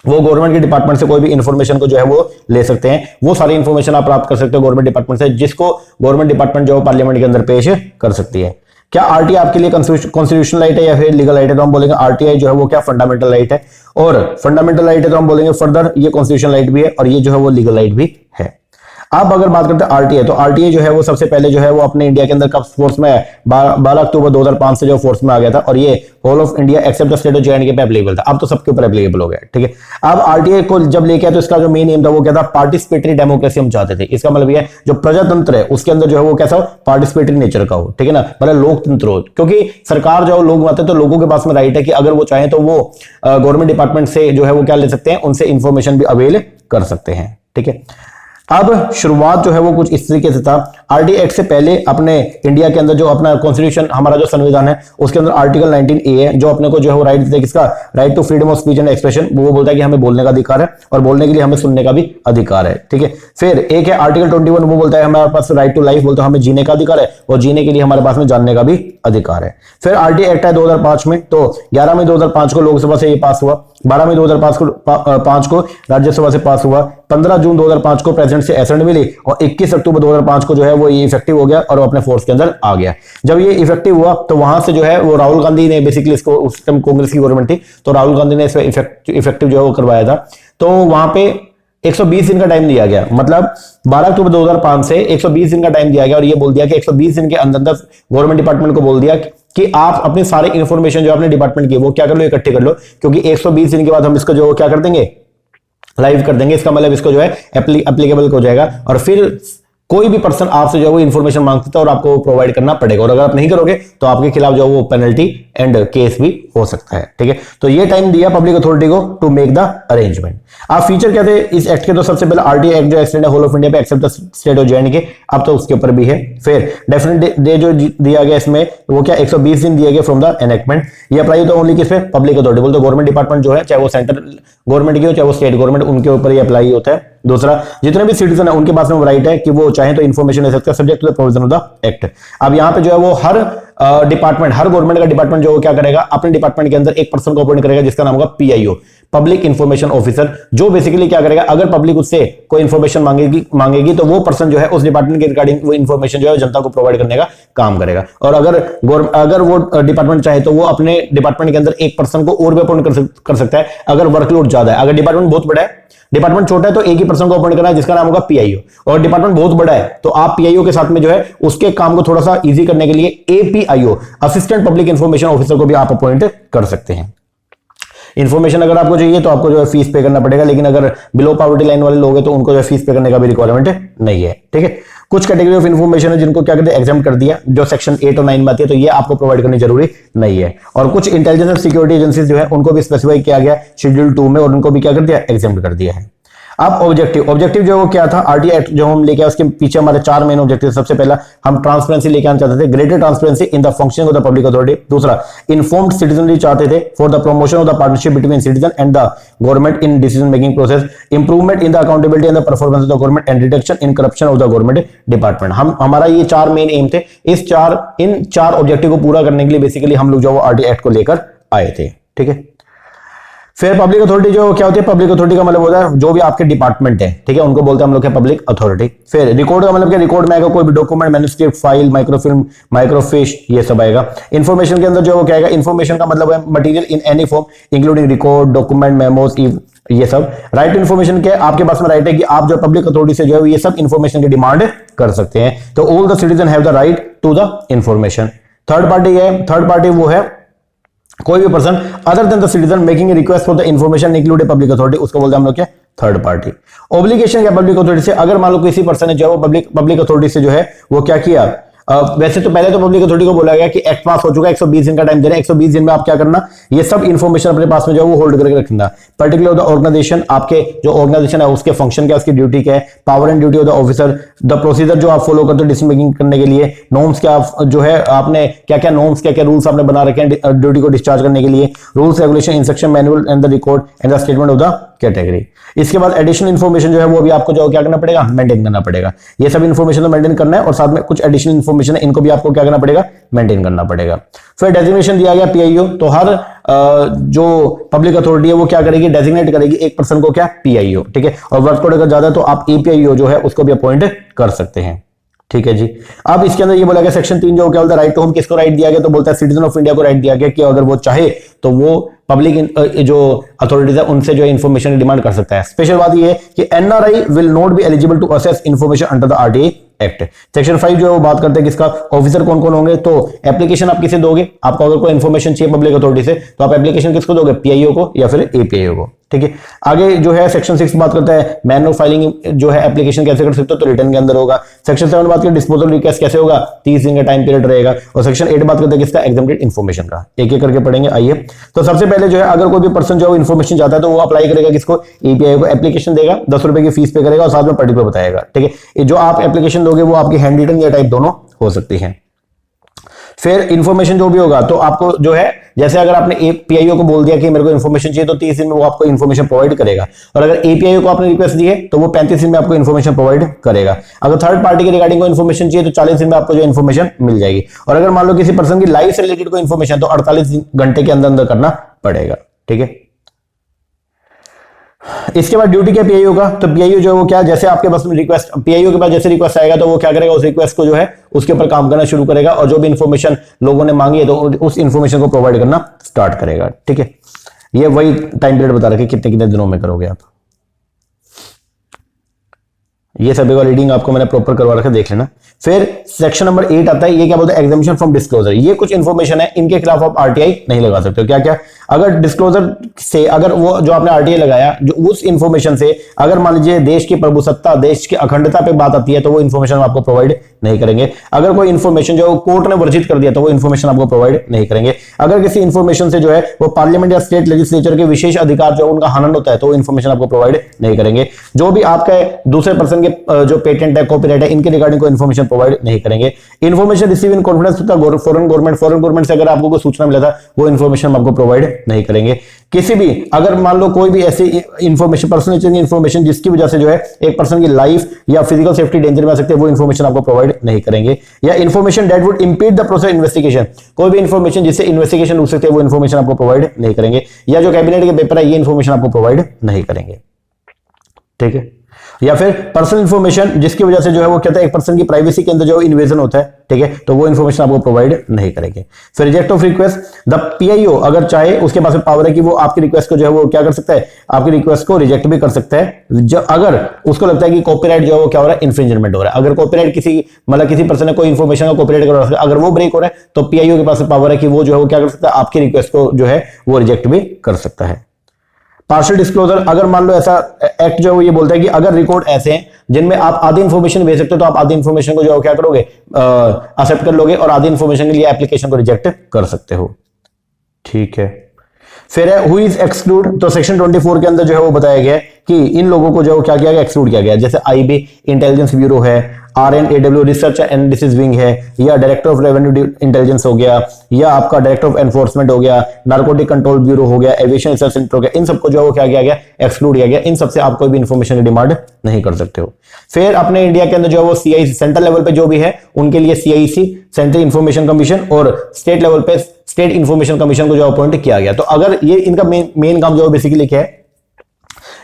वो गवर्नमेंट के डिपार्टमेंट से कोई भी इंफॉर्मेशन को जो है वो ले सकते हैं। वो सारी इंफॉर्मेशन आप प्राप्त कर सकते हो गवर्नमेंट डिपार्टमेंट से, जिसको गवर्नमेंट डिपार्टमेंट जो है पार्लियामेंट के अंदर पेश कर सकती है। क्या आरटीआई आपके लिए कॉन्स्टिट्यूशनल राइट है या फिर लीगल राइट है? तो हम बोलेंगे आरटीआई जो है वो क्या फंडामेंटल राइट है, और फंडामेंटल राइट है तो हम बोलेंगे फर्दर ये कॉन्स्टिट्यूशनल राइट भी है और ये जो है वो लीगल राइट भी है। अब अगर बात करते हैं आरटीए, तो आरटीए जो है वो सबसे पहले जो है वो अपने इंडिया के अंदर कब फोर्स में है, 12 अक्टूबर 2005 से जो फोर्स में आ गया था, और ये whole of India except the state of J and K पे एप्लीकेबल था। अब तो सबके ऊपर एप्लीकेबल हो गया, ठीक है। अब आरटीए को जब लेके आया तो इसका जो मेन एम था वो क्या था, पार्टिसिपेटरी डेमोक्रेसी हम चाहते थे। इसका मतलब ये जो प्रजातंत्र है उसके अंदर जो है वो कैसा हो, पार्टिसिपेटरी नेचर का हो, ठीक है ना, मतलब लोकतंत्र हो, क्योंकि सरकार जो लोग बनाते हैं तो लोगों के पास में राइट है कि अगर वो चाहे तो वो गवर्नमेंट डिपार्टमेंट से जो है वो क्या ले सकते हैं, उनसे इंफॉर्मेशन भी अवेल कर सकते हैं, ठीक है। अब शुरुआत जो है वो कुछ इस तरीके से था। आरटी एक्ट से पहले अपने इंडिया के अंदर जो अपना कॉन्स्टिट्यूशन, हमारा जो संविधान है, उसके अंदर आर्टिकल 19A है जो अपने को जो है वो राइट देता है, किसका, right to freedom of speech and expression. वो बोलता है कि हमें बोलने का अधिकार है और बोलने के लिए हमें सुनने का भी अधिकार है, ठीक है। फिर एक है आर्टिकल 21, वो बोलता है हमारे पास राइट टू लाइफ, बोलता है हमें जीने का अधिकार है और जीने के लिए हमारे पास में जानने का भी अधिकार है। फिर आरटी एक्ट है 2005 में, तो 11 मई 2005 को लोकसभा से ये पास हुआ, 12 मई 2005 को राज्यसभा से पास हुआ, 15 जून 2005 को प्रेसिडेंट से एसेंट मिली और 21 अक्टूबर 2005 को जो है वो ये इफेक्टिव हो गया और वो अपने फोर्स के अंदर आ गया। जब ये इफेक्टिव हुआ तो वहां से जो है वो राहुल गांधी ने बेसिकली इसको, उस टाइम कांग्रेस की गवर्नमेंट थी तो राहुल गांधी ने इसको इफेक्टिव जो है वो करवाया था। तो वहां पे 120 दिन का टाइम दिया गया, मतलब 12 अक्टूबर 2005 से 120 दिन का टाइम दिया गया और ये बोल दिया कि 120 दिन के अंदर गवर्नमेंट डिपार्टमेंट को बोल दिया कि आप अपने सारे इंफॉर्मेशन जो अपने डिपार्टमेंट की वो क्या कर लो, इकट्ठे कर लो, क्योंकि 120 दिन के बाद हम इसको जो क्या कर देंगे, लाइव कर देंगे। इसका मतलब इसको जो है एप्लीकेबल हो जाएगा और फिर कोई भी पर्सन आपसे जो है वो इंफॉर्मेशन मांग सकता है और आपको प्रोवाइड करना पड़ेगा, और अगर आप नहीं करोगे तो आपके खिलाफ जो वो पेनल्टी एंड केस भी हो सकता है, ठीक है। तो ये टाइम दिया पब्लिक अथॉरिटी को टू मेक द अरेंजमेंट। आप फीचर क्या थे इस एक्ट के, तो सबसे पहले आरटीए एक्ट जो एक्सटेंड है होल ऑफ इंडिया पे except the state of J and K, अब तो उसके ऊपर भी है। फिर डेफिनेट डे जो दिया गया इसमें वो क्या, 120 दिन दिए गए फ्रॉम द एनेक्टमेंट। ये अप्लाई होता है ओनली किस पे, पब्लिक अथॉरिटी, बोलते गवर्नमेंट डिपार्टमेंट जो है, चाहे वो सेंट्रल गवर्नमेंट की हो चाहे वो स्टेट गवर्नमेंट, उनके ऊपर ये अप्लाई होता है। दूसरा, जितने भी सिटीजन है उनके पास में राइट है कि वो चाहे तो इन्फॉर्मेशन ले सकते हैं subject to the provision of the act. अब यहाँ पे जो है वो हर डिपार्टमेंट, हर गवर्नमेंट का डिपार्टमेंट जो क्या करेगा, अपने डिपार्टमेंट के अंदर एक पर्सन को अपॉइंट करेगा जिसका नाम होगा पीआईओ, पब्लिक इंफॉर्मेशन ऑफिसर, जो बेसिकली क्या करेगा, अगर पब्लिक उससे कोई इंफॉर्मेशन मांगेगी तो वो पर्सन जो है उस डिपार्टमेंट के रिगार्डिंग वो इंफॉर्मेशन जो है जनता को प्रोवाइड करने का काम करेगा। और अगर वो डिपार्टमेंट चाहे तो वो अपने डिपार्टमेंट के अंदर एक पर्सन को और भी अपॉइंट कर सकता है अगर वर्कलोड ज्यादा है। अगर डिपार्टमेंट बहुत बड़ा है, डिपार्टमेंट छोटा है तो एक ही पर्सन को अपॉइंट करना है जिसका नाम होगा पीआईओ, और डिपार्टमेंट बहुत बड़ा है तो आप पीआईओ के साथ में जो है उसके काम को थोड़ा सा इजी करने के लिए एपीआईओ, असिस्टेंट पब्लिक इंफॉर्मेशन ऑफिसर को भी आप अपॉइंट कर सकते हैं। इन्फॉर्मेशन अगर आपको चाहिए तो आपको जो है फीस पे करना पड़ेगा, लेकिन अगर बिलो पॉवर्टी लाइन वाले लोग हैं तो उनको जो है फीस पे करने का भी रिक्वायरमेंट नहीं है, ठीक है। कुछ कैटेगरी ऑफ इन्फॉर्मेशन है जिनको क्या कहते हैं, एग्जाम कर दिया, जो सेक्शन 8 और 9 में आती है, तो ये आपको प्रोवाइड करनी जरूरी नहीं है। और कुछ इंटेलिजेंस एंड सिक्योरिटी एजेंसीज जो है उनको भी स्पेसिफाई किया गया शेड्यूल 2 में और उनको भी क्या कर दिया, एग्जाम कर दिया है। अब ऑब्जेक्टिव जो है वो क्या था, आरटीए एक्ट जो हम लेके आए उसके पीछे हमारे 4 मेन ऑब्जेक्टिव। सबसे पहला, हम ट्रांसपेरेंसी लेके आना चाहते थे, greater transparency in the functioning of the public authority. दूसरा, इन्फॉर्म्ड सिटीजनरी चाहते थे for the promotion of the partnership between citizen and the government in decision making process, improvement in the accountability and the performance of the government and reduction in corruption of the government department. हमारा ये 4 main M थे। इन चार objective को पूरा करने के लिए basically हम लोग जो आरटीए एक्ट को लेकर आए थे, ठीक है। फिर पब्लिक अथॉरिटी जो क्या होती है, पब्लिक अथॉरिटी का मतलब होता है जो भी आपके डिपार्टमेंट है, ठीक है, उनको बोलते हैं हम लोग क्या, पब्लिक अथॉरिटी। फिर रिकॉर्ड का मतलब क्या, रिकॉर्ड में आएगा कोई भी डॉक्यूमेंट, मैन्युस्क्रिप्ट, फाइल, माइक्रोफिल्म, माइक्रोफिश, ये सब आएगा। इंफॉर्मेशन के अंदर जो क्या आएगा, इंफॉर्मेशन का मतलब है material in any form including record, document, memos, ये सब। राइट टू इन्फॉर्मेशन के आपके पास में राइट है कि आप जो पब्लिक अथॉरिटी से जो है ये सब इंफॉर्मेशन की डिमांड कर सकते हैं। तो all the citizen have the right to the information. Third party है, थर्ड पार्टी वो है कोई भी person other than the citizen making a request for the information include a public authority, उसको बोलते हैं हम लोग क्या, थर्ड पार्टी। ऑब्लिगेशन क्या, पब्लिक अथॉरिटी से अगर मान लो किसी पर्सन ने जो है वो पब्लिक अथॉरिटी से जो है वो क्या किया, वैसे तो पहले तो पब्लिक अथॉरिटी को बोला गया कि एक्ट पास हो चुका है, 120 दिन का टाइम दे रहे हैं, 120 दिन में आप क्या करना, ये सब इंफॉर्मेशन अपने पास में जो है वो होल्ड करके रखना। पर्टिकुलर द ऑर्गेनाइजेशन, आपके जो ऑर्गेनाइजेशन है उसके फंक्शन क्या, उसकी ड्यूटी क्या है, power and duty of the officer, the procedure जो आप फॉलो करते हो डिसीजन मेकिंग करने के लिए, नॉर्म्स क्या जो है आपने क्या क्या नॉर्म्स, क्या क्या रूल्स आपने बना रखे हैं ड्यूटी को डिस्चार्ज करने के लिए, rules, regulation, instruction manual and the record and the statement of the category. इसके बाद एडिशनल इन्फॉर्मेशन जो है वो भी आपको जो क्या करना पड़ेगा, मेंटेन करना पड़ेगा। ये सब इन्फॉर्मेशन तो मेंटेन करना है और साथ में कुछ एडिशनल इन्फॉर्मेशन है, इनको भी आपको क्या करना पड़ेगा, मेंटेन करना पड़ेगा। फिर डेजिग्नेशन दिया गया पीआईओ, तो हर जो पब्लिक अथॉरिटी है वो क्या करेगी, डेजिग्नेट करेगी एक पर्सन को क्या, पीआईओ, ठीक है। और वर्कलोड अगर ज्यादा है तो आप एपीआईओ जो है उसको भी अपॉइंट कर सकते हैं। ठीक है जी। अब इसके अंदर ये बोला गया सेक्शन 3 जो क्या बोलता है, राइट टू होम किसको राइट दिया गया, तो बोलता है सिटीजन ऑफ इंडिया को राइट दिया गया कि अगर वो चाहे तो वो पब्लिक जो अथॉरिटीज है उनसे जो है इंफॉर्मेशन डिमांड कर सकता है। स्पेशल बात ये है कि NRI will not be eligible to access information under the RTI act. Section 5 जो है वो बात करते हैं किसका, ऑफिसर कौन कौन होंगे, तो एप्लीकेशन आप किसे दोगे, आपको अगर कोई इंफॉर्मेशन चाहिए पब्लिक अथॉरिटी से तो आप एप्लीकेशन किसको दोगे, पीआईओ को या फिर एपीआईओ को। ठीक है, आगे जो है सेक्शन 6 बात करता है मैन ऑफ फाइलिंग जो है एप्लीकेशन कैसे कर सकते हो, तो रिटर्न के अंदर होगा। सेक्शन 7 बात करते हैं डिस्पोजल रिक्वेस्ट कैसे होगा, 30 दिन का टाइम पीरियड रहेगा। और सेक्शन 8 बात करते हैं किसका, एग्जम्प्टेड इन्फॉर्मेशन का। एक एक करके पढ़ेंगे, आइए। तो सबसे पहले जो है अगर कोई भी पर्सन जो इन्फॉर्मेशन चाहता है तो वो अप्लाई करेगा किसको, एपीआई को, एप्लीकेशन देगा, 10 रुपए की फीस पे करेगा और साथ में पर्टिकुलर बताएगा। ठीक है, जो आप एप्लीकेशन दोगे वो आपकी हैंड रिटन या टाइप दोनों हो सकती है। फिर इंफॉर्मेशन जो भी होगा तो आपको जो है जैसे अगर आपने पीआईओ को बोल दिया कि मेरे को इन्फॉर्मेशन चाहिए तो 30 दिन में वो आपको इन्फॉर्मेशन प्रोवाइड करेगा। और अगर एपीआईओ को आपने रिक्वेस्ट दी है तो वो 35 दिन में आपको इन्फॉर्मेशन प्रोवाइड करेगा। अगर थर्ड पार्टी के रिगार्डिंग को इन्फॉर्मेशन चाहिए तो 40 दिन में आपको जो इन्फॉर्मेशन मिल जाएगी। और अगर मान लो किसी पर्सन की लाइफ से रिलेटेड कोई इन्फॉर्मेशन तो 48 घंटे के अंदर अंदर करना पड़ेगा। ठीक है, इसके बाद ड्यूटी क्या पीआईओ का, तो पीआईओ जो है वो क्या, जैसे आपके पास रिक्वेस्ट, पीआईओ के पास जैसे रिक्वेस्ट आएगा तो वो क्या करेगा, उस रिक्वेस्ट को जो है उसके ऊपर काम करना शुरू करेगा और जो भी इंफॉर्मेशन लोगों ने मांगी है तो उस इंफॉर्मेशन को प्रोवाइड करना स्टार्ट करेगा। ठीक है, ये वही टाइम पीरियड बता रखे कितने कितने दिनों में करोगे आप। ये सभी का रीडिंग आपको मैंने प्रॉपर करवा रखा, देख लेना। फिर सेक्शन नंबर 8 आता है, ये क्या बोलता है, एग्जामिशन फ्रॉम डिस्क्लोजर। ये कुछ इंफॉर्मेशन है, इनके खिलाफ आप आरटीआई नहीं लगा सकते हो। क्या क्या, अगर डिस्क्लोजर से, अगर वो जो आपने आरटीआई लगाया जो उस इंफॉर्मेशन से अगर मान लीजिए देश की प्रभुसत्ता, देश की अखंडता पे बात आती है तो वो इंफॉर्मेशन आपको प्रोवाइड नहीं करेंगे। अगर कोई इंफॉर्मेशन जो कोर्ट ने वर्जित कर दिया तो वो इंफॉर्मेशन आपको प्रोवाइड नहीं करेंगे। अगर किसी इंफॉर्मेशन से जो है वो पार्लियामेंट या स्टेट लेजिस्लेचर के विशेष अधिकार जो उनका हनन होता है तो वो इंफॉर्मेशन आपको प्रोवाइड नहीं करेंगे। जो भी आपका दूसरे पर्सन के जो पेटेंट है, कॉपीराइट है, इनके रिगार्डिंग कोई इंफॉर्मेशन प्रोवाइड नहीं करेंगे। Information receive in confidence with foreign government से अगर आपको कोई सूचना मिला था वो इंफॉर्मेशन आपको प्रोवाइड नहीं करेंगे। किसी भी अगर मान लो कोई भी ऐसी इंफॉर्मेशन, पर्सनल इंफॉर्मेशन जिसकी वजह से जो है एक पर्सन की लाइफ या फिजिकल सेफ्टी डेंजर में आ सकती है, वो इंफॉर्मेशन आपको प्रोवाइड नहीं करेंगे। या information that would impede the process investigation, कोई भी इंफॉर्मेशन जिससे इन्वेस्टिगेशन रुक सकती है वो इंफॉर्मेशन आपको प्रोवाइड नहीं करेंगे। या जो कैबिनेट के पेपर है ये इंफॉर्मेशन आपको प्रोवाइड नहीं करेंगे। ठीक है, या फिर पर्सनल इंफॉर्मेशन जिसकी वजह से जो है वो कहता है एक पर्सन की प्राइवेसी के अंदर जो इन्वेजन होता है, ठीक है, तो वो इंफॉर्मेशन आपको प्रोवाइड नहीं करेंगे। फिर reject of request, the PIO अगर चाहे उसके पास पावर है कि वो आपकी रिक्वेस्ट को जो है वो क्या कर सकता है, आपकी रिक्वेस्ट को रिजेक्ट भी कर सकता है जो अगर उसको लगता है कि कॉपीराइट जो है वो क्या हो रहा है, इंफ्रिंजमेंट हो रहा है। अगर कॉपीराइट किसी मतलब किसी पर्सन ने कोई इंफॉर्मेशन का कॉपीराइट कर रहा है, अगर वो ब्रेक हो रहा है तो पीआईओ के पास पावर है कि वो जो है वो क्या कर सकता है, आपकी रिक्वेस्ट को जो है वो रिजेक्ट भी कर सकता है। पार्शियल डिस्क्लोजर, अगर मान लो ऐसा एक्ट जो है ये बोलता है कि अगर रिकॉर्ड ऐसे हैं जिनमें आप आधी इंफॉर्मेशन भेज सकते हो तो आप आधी इंफॉर्मेशन को जो है क्या करोगे, एक्सेप्ट कर लोगे और आधी इंफॉर्मेशन के लिए एप्लीकेशन को रिजेक्ट कर सकते हो। ठीक है, फिर है हु इज एक्सक्लूड, तो सेक्शन 24 के अंदर जो है वो बताया गया है कि इन लोगों को जो क्या किया गया, एक्सक्लूड किया गया। जैसे आईबी इंटेलिजेंस ब्यूरो है, आरएनएडब्ल्यू रिसर्च एंड एनालिसिस विंग है, या डायरेक्टर ऑफ रेवेन्यू इंटेलिजेंस हो गया, या आपका डायरेक्टर ऑफ एनफोर्समेंट हो गया, नार्कोटिक कंट्रोल ब्यूरो हो गया, एविएशन रिसर्च सेंटर हो गया, इन सबको जो है वो क्या किया गया, एक्सक्लूड किया गया। इन सबसे आप कोई भी इंफॉर्मेशन की डिमांड नहीं कर सकते हो। फिर अपने इंडिया के अंदर जो है वो सीआईसी सेंट्रल लेवल पे जो भी है उनके लिए सीआईसी सेंट्रल इंफॉर्मेशन कमीशन और स्टेट लेवल पे स्टेट इंफॉर्मेशन कमीशन को जो अपॉइंट किया गया। तो अगर ये इनका मेन काम जो है बेसिकली क्या है,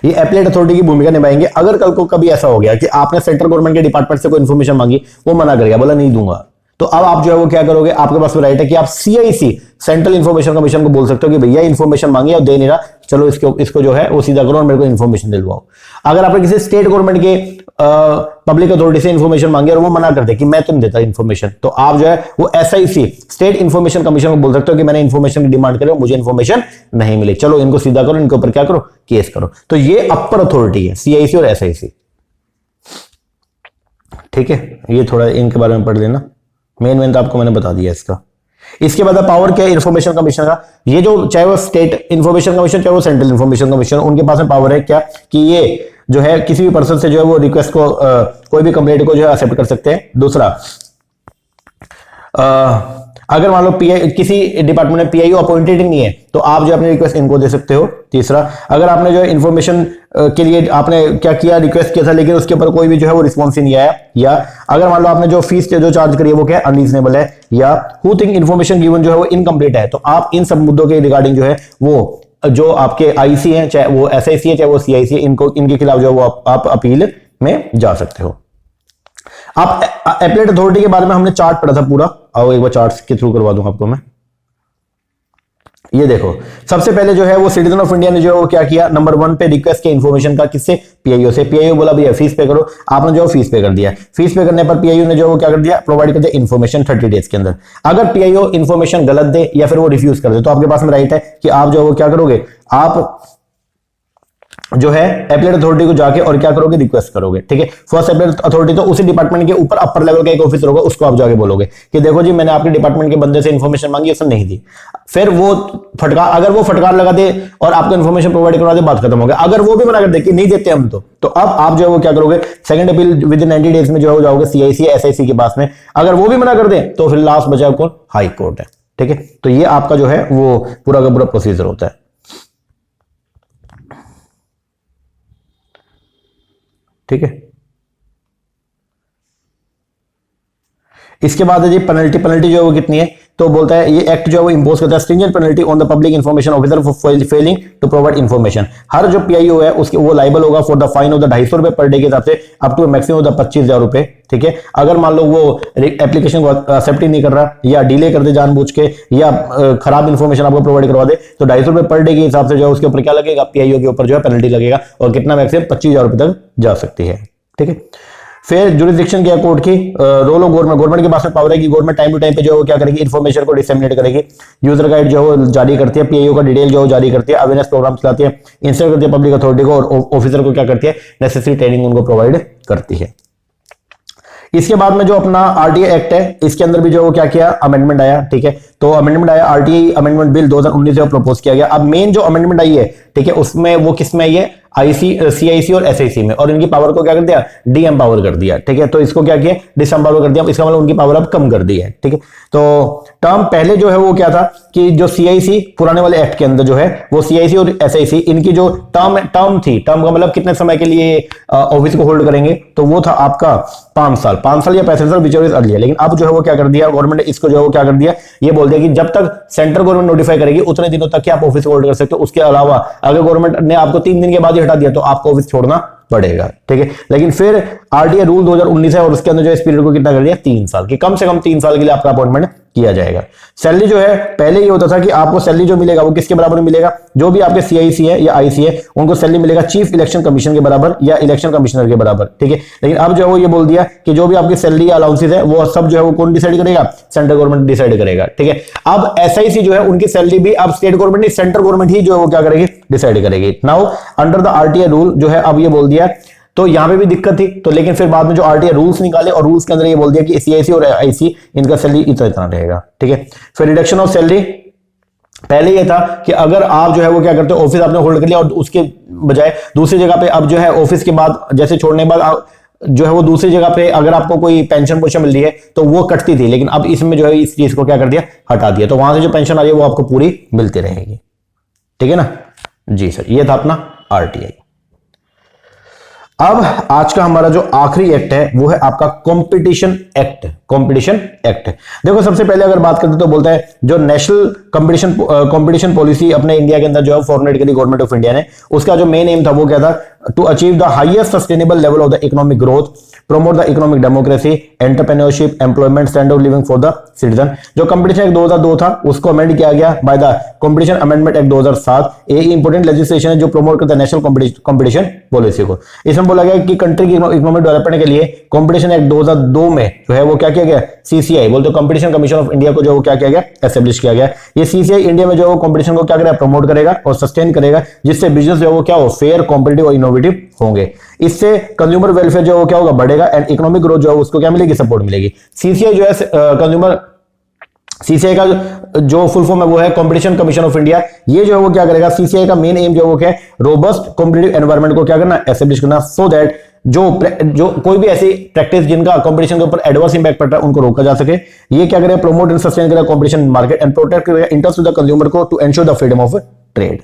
ये एप्लेट अथॉरिटी की भूमिका निभाएंगे। अगर कल को कभी ऐसा हो गया कि आपने सेंट्रल गवर्नमेंट के डिपार्टमेंट से कोई इन्फॉर्मेशन मांगी, वो मना कर गया, बोला नहीं दूंगा, तो अब आप जो है वो क्या करोगे, आपके पास राइट है कि आप सीआईसी सेंट्रल इंफॉर्मेशन कमीशन को बोल सकते हो कि भैया इंफॉर्मेशन मांगी और दे नहीं रहा, चलो इसको जो है वो सीधा करो और मेरे को इंफॉर्मेशन दिलवाओ। अगर आपने किसी स्टेट गवर्नमेंट के पब्लिक अथॉरिटी से इंफॉर्मेशन मांगी और वो मना कर दे कि मैं तुम देता इंफॉर्मेशन, तो आप जो है वो एसआईसी स्टेट इंफॉर्मेशन कमीशन को बोल सकते हो कि मैंने इंफॉर्मेशन की डिमांड करी, मुझे इंफॉर्मेशन नहीं मिली, चलो इनको सीधा करो, इनके ऊपर क्या करो, केस करो। तो ये अपर अथॉरिटी है, सीआईसी और एसआईसी। ठीक है, ये थोड़ा इनके बारे में पढ़ लेना, मेन तो आपको मैंने बता दिया इसका। इसके बाद पावर क्या है इंफॉर्मेशन कमीशन का, ये जो चाहे वो स्टेट इंफॉर्मेशन कमीशन चाहे वो सेंट्रल इंफॉर्मेशन कमीशन, उनके पास में पावर है क्या कि ये जो है किसी भी पर्सन से जो है वो रिक्वेस्ट को कोई भी कंप्लेंट को जो है एक्सेप्ट कर सकते हैं। दूसरा, अगर मान लो किसी डिपार्टमेंट में पीआईओ अपॉइंटेड नहीं है तो आप जो अपनी रिक्वेस्ट इनको दे सकते हो। तीसरा, अगर आपने जो है इंफॉर्मेशन के लिए आपने क्या किया, रिक्वेस्ट किया था लेकिन उसके ऊपर कोई भी जो है वो रिस्पॉन्स ही नहीं आया, या अगर मान लो आपने जो फीस जो चार्ज करी है वो क्या अनरीजनेबल है, या हु थिंक इंफॉर्मेशन गिवन जो है वो इनकम्प्लीट है, तो आप इन सब मुद्दों के रिगार्डिंग जो है वो जो आपके आईसी है, चाहे वो एसआईसी है चाहे वो सीआईसी है, इनके खिलाफ जो है वो आप अपील में जा सकते हो। आप एपलेट अथॉरिटी के बारे में हमने चार्ट पढ़ा था पूरा, आओ एक बार चार्ट के थ्रू करवा दूं आपको मैं। ये देखो, सबसे पहले जो है वो सिटीजन ऑफ इंडिया ने जो है वो क्या किया, नंबर 1 पे रिक्वेस्ट किया इन्फॉर्मेशन का, किससे, पीआईओ से। पीआईओ बोला भैया फीस पे करो, आपने जो फीस पे कर दिया। फीस पे करने पर पीआईओ ने जो वो क्या कर दिया, प्रोवाइड कर दिया इन्फॉर्मेशन 30 डेज के अंदर। अगर पीआईओ इन्फॉर्मेशन गलत दे या फिर वो रिफ्यूज कर दे तो आपके पास में राइट है कि आप जो है वो क्या करोगे, आप जो है एपलेट अथॉरिटी को जाके और क्या करोगे, रिक्वेस्ट करोगे। ठीक है, फर्स्ट एपलेट अथॉरिटी तो उसी डिपार्टमेंट के ऊपर अपर लेवल का एक ऑफिसर होगा, उसको आप जाके बोलोगे कि देखो जी मैंने आपके डिपार्टमेंट के बंदे से इन्फॉर्मेशन मांगी, उसने नहीं दी। फिर वो फटकार, अगर वो फटकार लगा दे और आपको इन्फॉर्मेशन प्रोवाइड करवा दे, बात खत्म हो गया। अगर वो भी मना कर दे कि नहीं देते हम तो अब आप जो है वो क्या करोगे, second appeal with in 90 days में जो है जाओगे सीआईसी एसआईसी के पास में। अगर वो भी मना कर दे तो फिर लास्ट बचा कौन, हाई कोर्ट है। ठीक है, तो ये आपका जो है वो पूरा का पूरा प्रोसीजर होता है। ठीक है, इसके बाद है जी पेनल्टी। पेनल्टी जो है वो कितनी है, तो बोलता है ये एक्ट जो है वो इंपोज करता है stringent penalty on the public information officer for failing to provide information. हर जो पीआईओ है उसके वो लाइबल होगा for the fine of the 250 रुपए पर डे के हिसाब से up to maximum of the 25,000 रुपए। ठीक है, अगर मान लो वो एप्लीकेशन को एक्सेप्ट ही नहीं कर रहा या डिले कर दे जानबूझ के या खराब इन्फॉर्मेशन आपको प्रोवाइड करवा दे तो 250 रुपए पर डे के हिसाब से जो है उसके ऊपर क्या लगेगा, पीआईओ के ऊपर जो है पेनल्टी लगेगा और कितना मैक्सिमम 25,000 रुपए तक जा सकती है। ठीक है, फिर जुरिडिक्शन क्या कोर्ट की, रोल ऑफ गवर्नमेंट। गवर्नमेंट के पास में पावर है कि गवर्नमेंट टाइम टू टाइम पे जो है क्या करेगी, इन्फॉर्मेशन को डिसेमिनेट करेगी। यूजर गाइड जो है जारी करती है, पीआईओ का डिटेल जो जारी करती है, अवेयरनेस प्रोग्राम चलाती है, इंस्ट्रक्ट करती है पब्लिक अथॉरिटी को और ऑफिसर को क्या करती है, नेसेसरी ट्रेनिंग उनको प्रोवाइड करती है। इसके बाद में जो अपना आरटीआई एक्ट है इसके अंदर भी जो वो क्या किया, अमेंडमेंट आया। ठीक है, तो अमेंडमेंट आया, आरटीआई अमेंडमेंट बिल 2019 से प्रपोज किया गया। अब मेन जो अमेंडमेंट आई है, ठीक है, उसमें वो किस में आई है, सीआईसी और एसआईसी में, और इनकी पावर को क्या कर दिया, डी एम्पावर कर दिया। ठीक है, तो इसको क्या किया, डिसएम्पावर कर दिया। इसका मतलब उनकी पावर अब कम कर दी है। ठीक है, तो टर्म पहले जो है वो क्या था कि जो सीआईसी पुराने वाले एक्ट के अंदर जो है वो सीआईसी और एसआईसी इनकी जो टर्म थी, टर्म का मतलब कितने समय के लिए ऑफिस को होल्ड करेंगे, तो वो था आपका 5 साल या 65 साल विच अर्लियर। लेकिन अब जो है वो क्या कर दिया गवर्नमेंट ने, इसको जो है वो क्या कर दिया, ये बोल दिया कि जब तक सेंट्रल गवर्नमेंट नोटिफाई करेगी उतने दिनों तक आप ऑफिस होल्ड कर सकते हो। उसके अलावा अगर गवर्नमेंट ने आपको 3 दिन के बाद ही हटा दिया तो आपको ऑफिस छोड़ना पड़ेगा। ठीक है, लेकिन फिर आरटीआई रूल 2019 है और उसके अंदर जो इस पीरियड को कितना कर दिया, 3 साल की, कम से कम 3 साल के लिए आपका अपॉइंटमेंट किया जाएगा। सैलरी जो है पहले ये होता था कि आपको सैलरी जो मिलेगा वो किसके बराबर मिलेगा, जो भी आपके सीआईसी है या आईसी है उनको सैलरी मिलेगा चीफ इलेक्शन कमीशन के बराबर या इलेक्शन कमिश्नर के बराबर। ठीक है, लेकिन अब जो है वो ये बोल दिया कि जो भी आपकी सैलरी या अलाउंसेस है वो सब जो है वो कौन डिसाइड करेगा, सेंट्रल गवर्नमेंट डिसाइड करेगा। ठीक है, अब एसआईसी जो है उनकी सैलरी भी अब स्टेट गवर्नमेंट नहीं, सेंट्रल गवर्नमेंट ही जो है वो क्या करेगी, डिसाइड करेगी। Now under the RTI rule जो है अब ये बोल दिया, तो यहां पे भी दिक्कत थी, तो लेकिन फिर बाद में जो आरटीआई रूल्स निकाले और रूल्स के अंदर ये बोल दिया कि सीआईसी और आईसी इनका सैलरी इतना इतना रहेगा। ठीक है, फिर रिडक्शन ऑफ सैलरी, पहले ये था कि अगर आप जो है वो क्या करते हो, ऑफिस आपने होल्ड कर लिया और उसके बजाय दूसरी जगह पे अब जो है ऑफिस के बाद जैसे छोड़ने के बाद आप जो है वो दूसरी जगह पे अगर आपको कोई पेंशन पोशन मिल रही है तो वो कटती थी, लेकिन अब इसमें जो है इस चीज को क्या कर दिया, हटा दिया, तो वहां से जो पेंशन आ रही है वो आपको पूरी मिलती रहेगी। ठीक है ना जी सर, ये था अपना आरटीआई। अब आज का हमारा जो आखिरी एक्ट है वो है आपका कंपटीशन एक्ट। कंपटीशन एक्ट, देखो सबसे पहले अगर बात करते तो बोलता है जो नेशनल कंपटीशन पॉलिसी अपने इंडिया के अंदर जो है फॉर्मुलेट करी गवर्नमेंट ऑफ इंडिया ने, उसका जो मेन एम था वो क्या था, to achieve the highest sustainable level of the economic growth, promote the economic democracy, entrepreneurship, employment, standard of living for the citizen. जो कंपटीशन एक्ट 2002 था उसको अमेंड किया गया by the competition amendment act 2007। एक इंपोर्टेंट लेजिस्लेशन है जो promote करता है नेशनल कंपटीशन पॉलिसी को। इसमें बोला गया कि कंट्री की इकोनॉमिक डेवलपमेंट के लिए कंपटीशन एक्ट 2002 में जो है वो क्या किया गया, सीसीआई बोलते कंपटीशन कमीशन ऑफ इंडिया को जो क्या किया गया, एस्टेब्लिश किया गया। ये सीसीआई इंडिया में जो है कंपटीशन को क्या करेगा, प्रमोट करेगा और सस्टेन करेगा, जिससे बिजनेस जो है वो क्या हो, फेयर, कॉम्पिटिटिव और इनोवेटिव होंगे। इससे कंज्यूमर वेलफेयर जो है वो क्या होगा, बढ़ेगा एंड इकोनॉमिक ग्रोथ जो है उसको क्या मिलेगी, सपोर्ट मिलेगी। सीसीआई जो है कंज्यूमर, सीसीआई का जो फुल फॉर्म है वो है कंपटीशन कमीशन ऑफ इंडिया। ये जो है वो क्या करेगा, सीसीआई का मेन एम जो है वो क्या है, रोबस्ट कॉम्पिटिटिव एनवायरनमेंट को क्या करना, एस्टेब्लिश करना, सो दैट जो कोई भी ऐसी प्रैक्टिस जिनका कंपटीशन के ऊपर एडवर्स इंपैक्ट पड़ता है उनको रोका जा सके। ये क्या करेगा, प्रमोट एंड सस्टेन करेगा कंपटीशन मार्केट एंड प्रोटेक्ट करेगा इंटरेस्ट ऑफ द कंज्यूमर को to ensure the freedom of trade.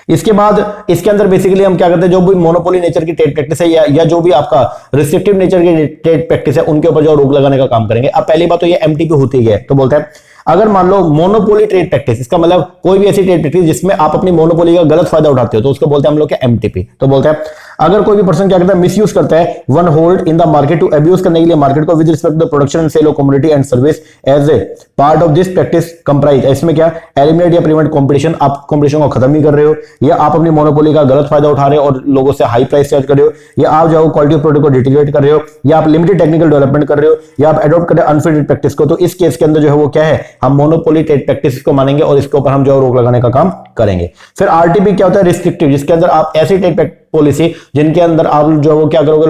इसके बाद इसके अंदर बेसिकली हम क्या करते हैं, जो भी मोनोपोली नेचर की ट्रेड प्रैक्टिस है या जो भी आपका रिस्ट्रिक्टिव नेचर की ट्रेड प्रैक्टिस है उनके ऊपर जो रोक लगाने का काम करेंगे। अब पहली बात तो ये एमटीपी होती है, तो बोलता है अगर मान लो मोनोपोली ट्रेड प्रैक्टिस, इसका मतलब कोई भी ऐसी ट्रेड प्रैक्टिस जिसमें आप अपनी मोनोपोली का गलत फायदा उठाते हो, तो उसको बोलते हैं हम लोग क्या, एमटीपी। तो बोलते हैं अगर कोई भी पर्सन क्या करता है, मिसयूज करता है one hold in the market to abuse करने के लिए मार्केट को with respect to the production and sale of commodity and service as a part of this practice comprise, इसमें क्या, एलिमिनेट या प्रिवेंट कंपटीशन, आप कंपटीशन को खत्म ही कर रहे हो, या आप अपनी मोनोपोली का गलत फायदा उठा रहे हो और लोगों से हाई प्राइस चार्ज कर रहे हो, या आप जो क्वालिटी ऑफ प्रोडक्ट को डिटीरियोरेट कर रहे हो, या आप लिमिटेड टेक्निकल डेवलपमेंट कर रहे हो, या आप एडॉप्ट कर रहे हो अनफेयर ट्रेड प्रैक्टिस को, तो इस केस के अंदर जो है वो क्या है, हम मोनोपोली ट्रेड प्रैक्टिस को मानेंगे और इसके ऊपर हम जो रोक लगाने का काम करेंगे। फिर आरटीपी क्या होता है, रिस्ट्रिक्टिव, जिसके अंदर आप ऐसी ट्रेड पॉलिसी जिनके अंदर आप जो वो क्या करोगे,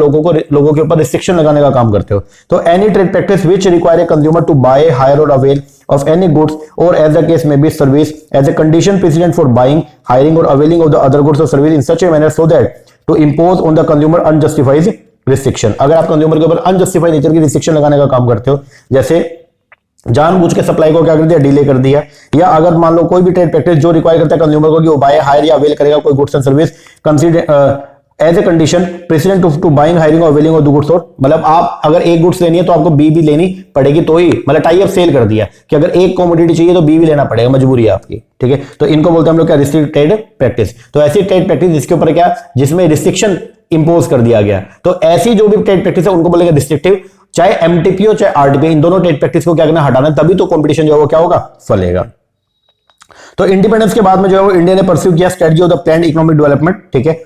लोगों के ऊपर रिस्ट्रिक्शन लगाने का काम करते हो। तो any trade practice which require a consumer to buy, hire और avail of any goods or as the case may be service as a condition precedent for buying, hiring or availing of the other goods or service in such a manner so that to impose on the consumer unjustified restriction। अगर आप consumer के ऊपर unjustified nature की restriction लगाने का काम करते हो, जैसे जानबूझ के सप्लाई को क्या कर दिया, डिले कर दिया, या अगर मान लो कोई भी ट्रेड प्रैक्टिस जो रिक्वायर करता है कंज्यूमर को कि वो बाय, हायर या अवेल करेगा कोई goods and service consider as a condition precedent to buying, hiring और अवेलिंग ऑफ द गुड्स, और मतलब आप अगर एक गुड्स लेनी है तो आपको बी भी लेनी पड़ेगी, तो ही मतलब टाई अप सेल कर दिया कि अगर एक कमोडिटी चाहिए तो बी भी लेना पड़ेगा, मजबूरी है आपकी, ठीक है। तो इनको बोलते हैं हम लोग क्या, रिस्ट्रिक्टेड ट्रेड प्रैक्टिस। तो ऐसी ट्रेड प्रैक्टिस जिसके ऊपर क्या, जिसमें रिस्ट्रिक्शन इंपोज कर दिया गया, तो ऐसी जो भी ट्रेड प्रैक्टिस है उनको बोलेंगे रिस्ट्रिक्टिव। चाहे एमटीपी हो चाहे आरटीपी, इन दोनों ट्रेड प्रैक्टिस को क्या करना, हटाना, तभी तो कंपटीशन जो है वो क्या होगा, फलेगा। तो इंडिपेंडेंस के बाद में जो है वो इंडिया ने परस्यू किया strategy of the planned economic development, ठीक है।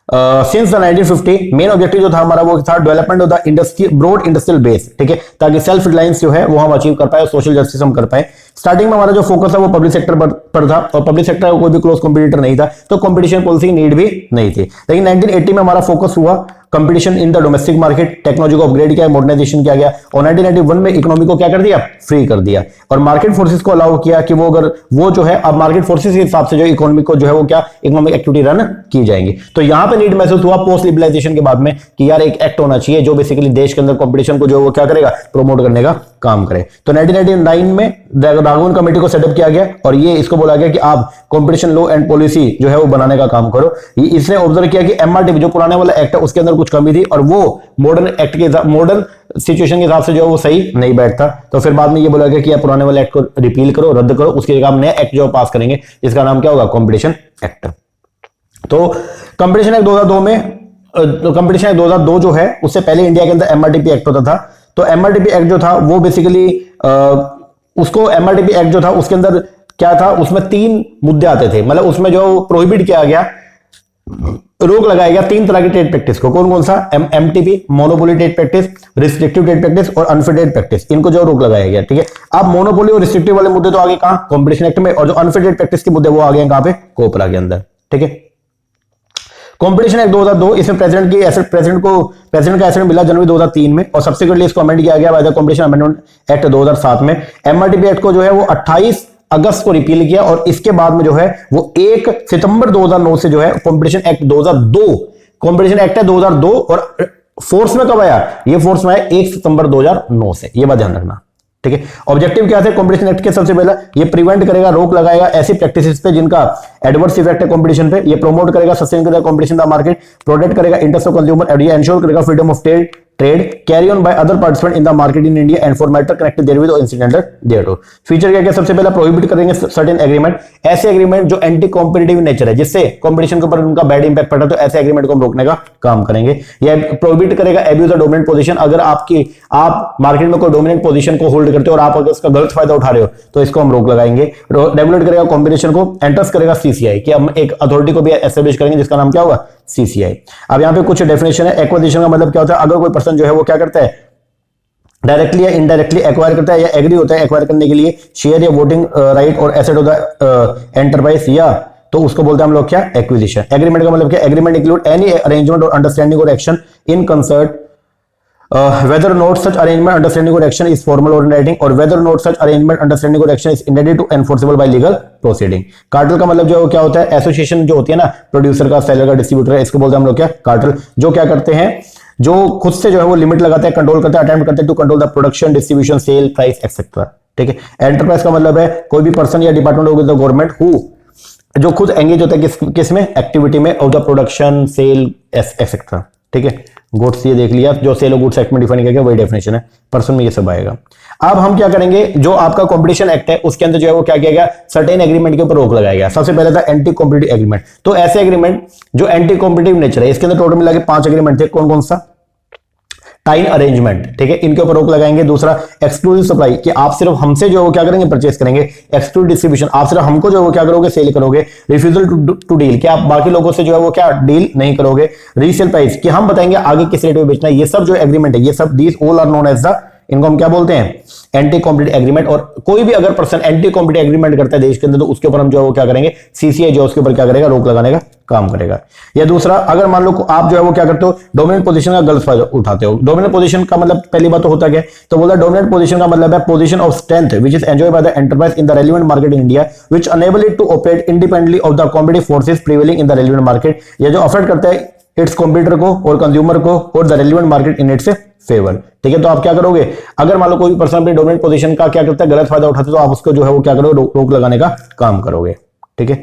सिंस द 1950 मेन ऑब्जेक्टिव जो था हमारा वो था development of the industry, broad industrial base, ठीक है, ताकि सेल्फ रिलायंस जो है वो हम अचीव कर पाए, सोशल जस्टिस हम कर पाए। स्टार्टिंग में हमारा जो फोकस है वो पब्लिक सेक्टर पर था, और पब्लिक सेक्टर का कोई भी क्लोज कॉम्पिटिटर नहीं था, तो कंपटीशन पॉलिसी की नीड भी नहीं थी। लेकिन 1980 में हमारा फोकस हुआ competition in the domestic market, technology को अपग्रेड किया, मॉडर्नाइजेशन किया गया, और 1991 में इकोनॉमी को क्या कर दिया, फ्री कर दिया, और मार्केट फोर्सेस को अलाउ किया कि वो अगर वो जो है अब मार्केट फोर्सेस के हिसाब से जो इकोनॉमी को जो है वो क्या, इकोनॉमिक एक्टिविटी रन की जाएंगी। तो यहां पे नीड महसूस हुआ पोस्ट लिबरलाइजेशन के बाद में कि यार एक एक्ट होना चाहिए जो बेसिकली देश के अंदर कंपटीशन को जो वो क्या करेगा, प्रमोट करने का काम करे। तो 1999 में राघवन कमेटी को सेटअप किया गया, और ये इसको बोला गया कि आप कंपटीशन लॉ एंड पॉलिसी जो है वो बनाने का काम करो। इसने ऑब्जर्व किया कि एमआरटीपी जो पुराने वाला एक्ट है उसके अंदर कुछ कमी थी, और वो मॉडर्न एक्ट के मॉडर्न सिचुएशन के हिसाब से जो है वो सही नहीं बैठता। तो फिर बाद में ये बोला गया कि आप पुराने वाले एक्ट को रिपील करो, रद्द करो, उसके जगह नया एक्ट जो पास करेंगे जिसका नाम क्या होगा, कंपटीशन एक्ट। तो कंपटीशन एक्ट 2002 में, कंपटीशन एक्ट 2002 जो है उससे पहले इंडिया के अंदर एमआरटीपी एक्ट होता था। तो एमआरटीपी एक्ट जो था वो बेसिकली उसको एमआरटीपी एक्ट जो था उसके अंदर क्या था, उसमें 3 मुद्दे आते थे, मतलब उसमें जो प्रोहिबिट किया गया, रोक लगाया गया 3 तरह की ट्रेड प्रैक्टिस को। कौन कौन सा, MTP monopoly trade practice, restrictive trade practice और अनफेयर ट्रेड प्रैक्टिस, इनको जो रोक लगाया गया, ठीक है। अब मोनोपोली और रिस्ट्रिक्टिव वाले मुद्दे तो आगे कहां, कंपटीशन एक्ट में, और जो अनफेयर ट्रेड प्रैक्टिस के मुद्दे वो आ गए कहां पे, कोपरा के अंदर, ठीक है। कंपटीशन एक्ट 2002, इसमें प्रेसिडेंट का एसेट मिला जनवरी 2003 में, और सब्सिक्वेंटली इसको अमेंड किया गया by the competition amendment act 2007 में। एमआरटीपी एक्ट को जो है वो 28 अगस्त को रिपील किया, और इसके बाद में जो है वो 1 सितंबर 2009 से जो है कंपटीशन एक्ट 2002, कंपटीशन एक्ट है 2002, और फोर्स में कब आया, ये फोर्स में आया 1 सितंबर 2009 से, ये बात ध्यान रखना, ठीक है। ऑब्जेक्टिव क्या थे कंपटीशन एक्ट के, सबसे पहला ये प्रिवेंट करेगा, रोक लगाएगा ऐसी प्रैक्टिसेस पे जिनका एडवर्स इफेक्ट है कंपटीशन पे, ये प्रमोट करेगा, सस्टेन करेगा कंपटीशन द मार्केट, प्रोटेक्ट करेगा इंटरेस्ट ऑफ कंज्यूमर, और ये एंश्योर करेगा freedom of trade carry on by other participant in the market in India and for matter connected therewith और इन्सिडेंटल देयरटू। फीचर क्या क्या, सबसे पहला प्रोहिबिट करेंगे सर्टेन एग्रीमेंट, ऐसे एग्रीमेंट जो एंटी कॉम्पिटिटिव नेचर है, जिससे कंपटीशन के ऊपर उनका बैड इंपैक्ट पड़ता है, तो ऐसे एग्रीमेंट को हम रोकने का काम करेंगे। या प्रोहिबिट करेगा एब्यूज ऑफ डोमिनेंट पोजीशन, अगर आप मार्केट में कोई डोमिनेंट पोजीशन को होल्ड करते हो और आप अगर उसका गलत फायदा उठा रहे हो तो इसको हम रोक लगाएंगे। रेगुलेट करेगा कॉम्बिनेशन को, एंटर्स करेगा सीसीआई, कि हम एक अथॉरिटी को भी एस्टेब्लिश करेंगे जिसका नाम क्या होगा, सीसीआई। अब यहां पे कुछ डेफिनेशन है। एक्विजिशन का मतलब क्या होता है, अगर कोई पर्सन जो है वो क्या करता है, डायरेक्टली या इनडायरेक्टली एक्वायर करता है या एग्री होता है एक्वायर करने के लिए शेयर या वोटिंग राइट और एसेट ऑफ द एंटरप्राइज, या तो उसको बोलते हैं हम लोग क्या, एक्विजिशन। एग्रीमेंट का मतलब क्या, एग्रीमेंट इंक्लूड एनी अरेंजमेंट और अंडरस्टैंडिंग और action in concert whether or not such arrangement, understanding or action is formal or in writing, or whether or not such arrangement, understanding or action is intended to enforceable by legal proceeding। Cartel का मतलब जो क्या होता है, association जो होती है ना, प्रोड्यूसर का, सेलर का, डिस्ट्रीब्यूटर का, इसको बोलते हैं हम लोग क्या, कार्टेल। जो क्या करते हैं, जो खुद से जो है वो लिमिट लगाते हैं, कंट्रोल करते हैं, अटेम्प्ट करते हैं to control the production, distribution, sale, price etcetera, ठीक है। एंटरप्राइज का मतलब है कोई भी पर्सन या डिपार्टमेंट होगी द गवर्नमेंट हु, जो खुद एंगेज होता है किस में, एक्टिविटी में, of the production, sale etcetera, ठीक है। गुड्स ये देख लिया, जो सेल ऑफ गुड्स एक्ट में डिफाइन किया गया वही डेफिनेशन है, पर्सन में ये सब आएगा। अब हम क्या करेंगे, जो आपका कंपटीशन एक्ट है उसके अंदर जो है वो क्या किया गया, सर्टेन एग्रीमेंट के ऊपर रोक लगाया गया। सबसे पहले था एंटी कॉम्पिटिटिव एग्रीमेंट। तो ऐसे एग्रीमेंट जो एंटी कॉम्पिटिटिव नेचर है, इसके अंदर टोटल मिला के 5 एग्रीमेंट थे। कौन कौन सा? टाइम अरेंजमेंट, ठीक है, इनके ऊपर रोक लगाएंगे। दूसरा एक्सक्लूसिव सप्लाई, कि आप सिर्फ हमसे जो है वो क्या करेंगे, परचेस करेंगे। एक्सक्लूसिव डिस्ट्रीब्यूशन, आप सिर्फ हमको जो है वो क्या करोगे, सेल करोगे। रिफ्यूजल टू डील, कि आप बाकी लोगों से जो है वो क्या डील नहीं करोगे। रीसेल प्राइस, कि हम बताएंगे आगे किस रेट में बेचना है। ये सब जो एग्रीमेंट है, ये सब these all are known as the, इनको हम क्या बोलते हैं, एंटी कॉम्पिटिटिव एग्रीमेंट। और कोई भी अगर पर्सन एंटी कॉम्पिटिटिव एग्रीमेंट करता है देश के अंदर, तो उसके ऊपर हम जो है वो क्या करेंगे, सीसीआई जो उसके ऊपर क्या करेगा, रोक लगाने का काम करेगा। या दूसरा, अगर मान लो आप जो है वो क्या करते हो, डोमिनेंट पोजीशन का गलत फायदा उठाते हो। डोमिनेंट पोजीशन का मतलब पहली बात तो होता क्या है, तो बोलता है डोमिनेंट पोजीशन का मतलब है position of strength which is enjoyed by the enterprise in the relevant market in India which enable it to operate independently of the competitive forces prevailing in the relevant market. या जो affect करता है it's computer को और consumer को और the relevant market in its favour, ठीक है। तो आप क्या करोगे, अगर मान लो कोई पर्सन अपनी डोमिनेंट पोजीशन का क्या करता है, गलत फायदा उठाते, तो आप उसको जो है वो क्या करोगे, रोक लगाने का काम करोगे, ठीक है।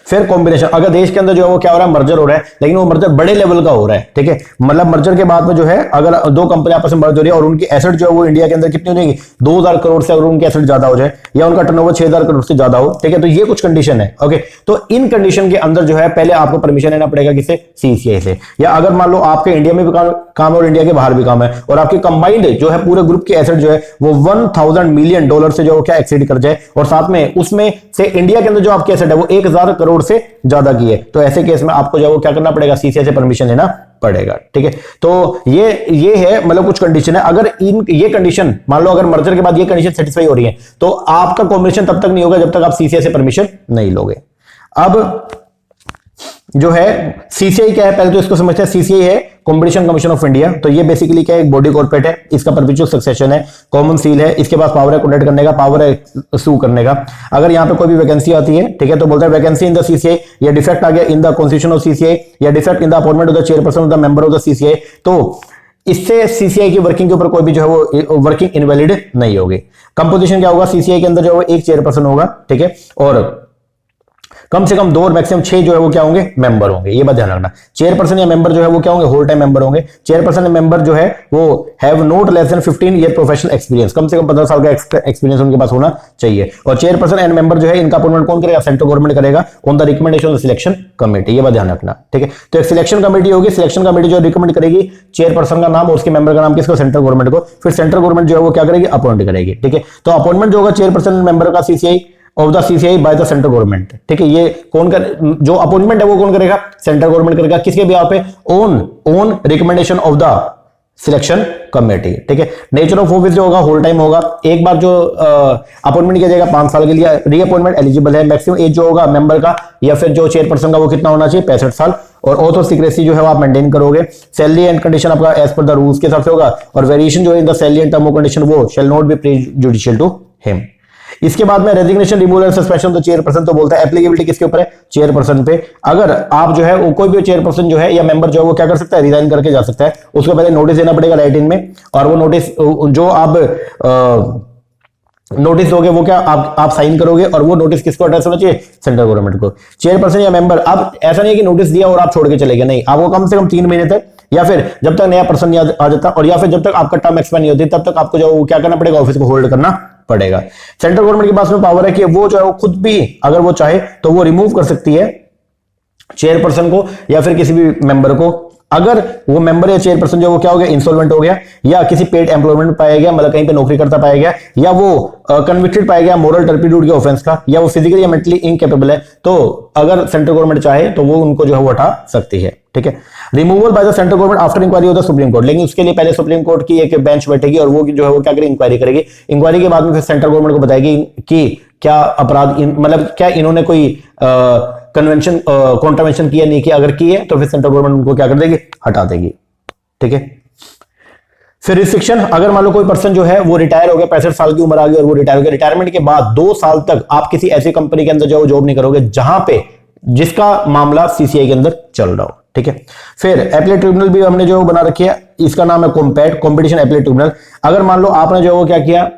फिर कॉम्बिनेशन, अगर देश के अंदर जो है वो क्या हो रहा है, मर्जर हो रहा है, लेकिन वो मर्जर बड़े लेवल का हो रहा है, ठीक है। मतलब मर्जर के बाद में जो है, अगर दो कंपनी आपस में मर्ज हो रही है और उनकी एसेट जो है वो इंडिया के अंदर कितनी हो जाएगी, 2000 करोड़ से अगर उनकी एसेट ज्यादा हो जाए, या उनका टर्नओवर 6000 करोड़ से ज्यादा हो, ठीक है। तो ये कुछ कंडीशन है, ओके। तो इन कंडीशन के अंदर जो है पहले आपको परमिशन लेना पड़ेगा किससे, सीसीआई से। या अगर मान लो आपके इंडिया में भी काम है और इंडिया के बाहर भी काम है, और आपकी कंबाइंड जो है पूरे ग्रुप की एसेट जो है वो $1000 मिलियन से जो क्या एक्सीड कर जाए, और साथ में उसमें से इंडिया के अंदर जो आपकी एसेट है वो 1000 करोड़ से ज्यादा की है, तो ऐसे केस में आपको जो है वो क्या करना पड़ेगा, सीसीआई से परमिशन लेना पड़ेगा, ठीक है। तो ये है मतलब कुछ कंडीशन है। अगर ये कंडीशन मान लो अगर मर्जर के बाद ये कंडीशन सेटिस्फाई हो रही है, तो आपका कॉम्बिनेशन तब तक नहीं होगा जब तक आप सीसीआई से परमिशन नहीं लोगे। अब जो है सीसीआई क्या है, पहले तो इसको समझते हैं। सीसीआई है कॉम्पिटिशन कमीशन ऑफ इंडिया। तो ये बेसिकली क्या है, एक बॉडी कॉर्पोरेट है, इसका परपेचुअल सक्सेशन है, कॉमन सील है, इसके पास पावर है कॉन्ट्रैक्ट करने का, पावर है सू करने का। अगर यहां पे कोई भी वैकेंसी आती है, ठीक है, तो बोलता है वैकेंसी इन द सीसीआई, या डिफेक्ट आ गया in the constitution of CCI, या defect in the appointment of the chairperson of the member of the CCI, तो इससे सीसीआई की वर्किंग के ऊपर कोई भी जो है वो वर्किंग इनवैलिड नहीं होगी। कंपोजिशन क्या होगा, सीसीआई के अंदर जो है एक चेयरपर्सन होगा, ठीक है, और कम से कम 2 और मैक्सिमम 6 जो है वो क्या होंगे, मेंबर होंगे। ये बात ध्यान रखना, चेयरपर्सन या मेंबर जो है वो क्या होंगे, होल टाइम मेंबर होंगे। चेयरपर्सन या मेंबर जो है वो have not less than 15 year professional experience, कम से कम 15 साल का एक्सपीरियंस उनके पास होना चाहिए। और चेयरपर्सन एंड मेंबर जो है इनका अपॉइंटमेंट कौन करेगा, सेंट्रल गवर्नमेंट करेगा, on the recommendation of selection committee. ये बात ध्यान रखना, ठीक है। तो एक सिलेक्शन कमेटी होगी, सिलेक्शन कमेटी जो रिकमेंड करेगी चेयरपर्सन का नाम और उसके मेंबर का नाम किसको, सेंट्रल गवर्नमेंट को। फिर सेंट्रल गवर्नमेंट जो है वो क्या करेगी, अपॉइंट करेगी, ठीक है। तो अपॉइंटमेंट जो होगा चेयरपर्सन मेंबर का CCI of the CCI bye the central government, ठीक है। ये कौन कर, जो अपॉइंटमेंट है वो कौन करेगा, सेंट्रल गवर्नमेंट करेगा। किसके बिहाफ पे, on recommendation of the selection committee, ठीक है। नेचर ऑफ ऑफिस जो होगा होल टाइम होगा। एक बार जो अपॉइंटमेंट किया जाएगा 5 साल के लिए, रीअपॉइंटमेंट एलिजिबल है। मैक्सिमम एज जो होगा मेंबर का या फिर जो चेयरपर्सन का वो कितना होना चाहिए, 65 साल। और ऑथ ऑफ सीक्रेसी जो है आप मेंटेन करोगे। सैलरी एंड कंडीशन आपका एज पर द रूल्स के हिसाब से होगा, और वेरिएशन जो है in the salary and term of condition वो shall not be prejudicial to him. इसके बाद में resignation, removal and suspension of the chairperson, तो बोलता है एप्लीकेबिलिटी किसके ऊपर है, चेयरपर्सन पे। अगर आप जो है वो कोई भी चेयरपर्सन जो है या मेंबर जो है वो क्या कर सकता है, रिजाइन करके जा सकता है। उसको पहले नोटिस देना पड़ेगा राइटिंग में, और वो नोटिस जो आप नोटिस दोगे वो क्या आप साइन करोगे, और वो नोटिस किसको अड्रेस होना चाहिए, सेंट्रल गवर्नमेंट को। चेयरपर्सन या मेंबर, अब ऐसा नहीं है कि नोटिस दिया और आप छोड़ के चले गए, नहीं, आपको कम से कम 3 महीने तक, या फिर जब तक नया पर्सन नहीं आ जाता, और या फिर जब तक आपका टर्म एक्सपायर नहीं होती, तब तक आपको जो क्या करना पड़ेगा, ऑफिस को होल्ड करना पड़ेगा। सेंट्रल गवर्नमेंट के पास में पावर है कि वो जो है वो खुद भी अगर वो चाहे तो वो रिमूव कर सकती है चेयरपर्सन को या फिर किसी भी मेंबर को। अगर वो मेंबर या चेयरपर्सन जो वो क्या हो गया, इंसॉल्वेंट हो गया, या किसी पेड एम्प्लॉयमेंट में पाया गया, मतलब कहीं पे नौकरी करता पाया गया, या वो कन्विक्टेड पाया गया मोरल टर्पिट्यूड के ऑफेंस का, या वो फिजिकली या मेंटली इनकेपेबल है, तो अगर सेंट्रल गवर्नमेंट चाहे तो वो उनको जो है वो हटा सकती है, ठीक है। Removal by the central government after inquiry of the supreme court, लेकिन उसके लिए पहले सुप्रीम कोर्ट की एक बेंच बैठेगी और वो जो है वो क्या करेगी, इंक्वायरी करेगी। इंक्वायरी के बाद में फिर सेंट्रल गवर्नमेंट को बताएगी कि क्या अपराध मतलब क्या इन्होंने कोई कन्वेंशन कॉन्ट्रावेंशन किया नहीं किया, अगर की है तो फिर सेंट्रल गवर्नमेंट उनको क्या कर देगी, हटा देगी, ठीक है। फिर रिस्ट्रिक्शन, अगर मान लो कोई पर्सन जो है वो रिटायर हो गया, 65 साल की उम्र आ गई और वो रिटायर हो गया, रिटायरमेंट के बाद 2 साल तक आप किसी ऐसी कंपनी के अंदर जो जॉब नहीं करोगे जहां पे जिसका मामला सीसीआई के अंदर चल रहा हो, ठीक है। फिर एपीलेट ट्रिब्यूनल भी हमने जो बना रखी है, इसका नाम है कॉम्पैट, कॉम्पिटिशन एपीलेट ट्रिब्यूनल। अगर मान लो आपने जो है वो क्या किया,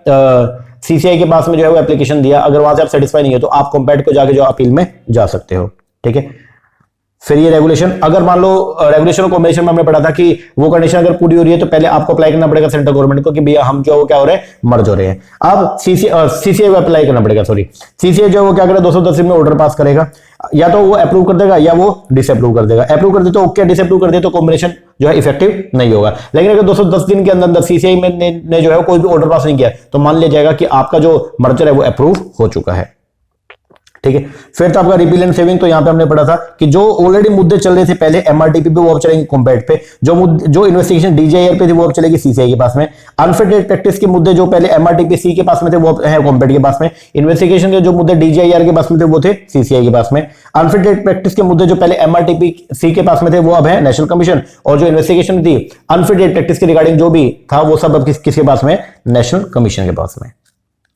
सीसीआई के पास में जो है वो एप्लीकेशन दिया, अगर वहां से आप सेटिस्फाई नहीं है तो आप कॉम्पैट को जाके जो अपील में जा सकते हो, ठीक है। फिर ये रेगुलेशन, अगर मान लो रेगुलेशन और कॉम्बिनेशन में हमने पढ़ा था कि वो कंडीशन अगर पूरी हो रही है तो पहले आपको अप्लाई करना पड़ेगा सेंट्रल गवर्नमेंट को कि भैया हम जो क्या हो रहे हैं, मर्ज हो रहे हैं। अब सीसीए को अप्लाई करना पड़ेगा, सॉरी सीसीए जो वो क्या करेगा 210 दिन में ऑर्डर पास करेगा, या तो वो अप्रूव कर देगा या वो डिसअप्रूव कर देगा। अप्रूव कर दे तो ओके, डिसअप्रूव कर दे तो कॉम्बिनेशन जो है इफेक्टिव नहीं होगा। लेकिन अगर 210 दिन के अंदर सीसीआई में ने जो है कोई भी ऑर्डर पास नहीं किया तो मान लिया जाएगा कि आपका जो मर्जर है वो अप्रूव हो चुका है, ठीक है। फिर तो आपका रिपील एंड सेविंग, तो यहां पे हमने पढ़ा था कि जो ऑलरेडी मुद्दे चल रहे थे पहले एमआरटीपी पे वो अब चलेंगे कॉम्पैक्ट पे, जो इन्वेस्टिगेशन डीजीआईआर पे थी वो अब चलेगी सीसीआई के पास में। अनफिट प्रैक्टिस के मुद्दे जो पहले एमआरटीपी सी के पास में थे वो है कॉम्पैक्ट के पास में। इन्वेस्टिगेशन के जो मुद्दे डीजीआईआर के पास में थे वो थे सीसीआई के पास में। अनफिट प्रैक्टिस के मुद्दे जो पहले एमआरटीपी सी के पास में थे वो अब है नेशनल कमीशन, और जो इन्वेस्टिगेशन थी अनफिट प्रैक्टिस के रिगार्डिंग जो भी था वो सब अब किसके पास में, नेशनल कमीशन के पास में।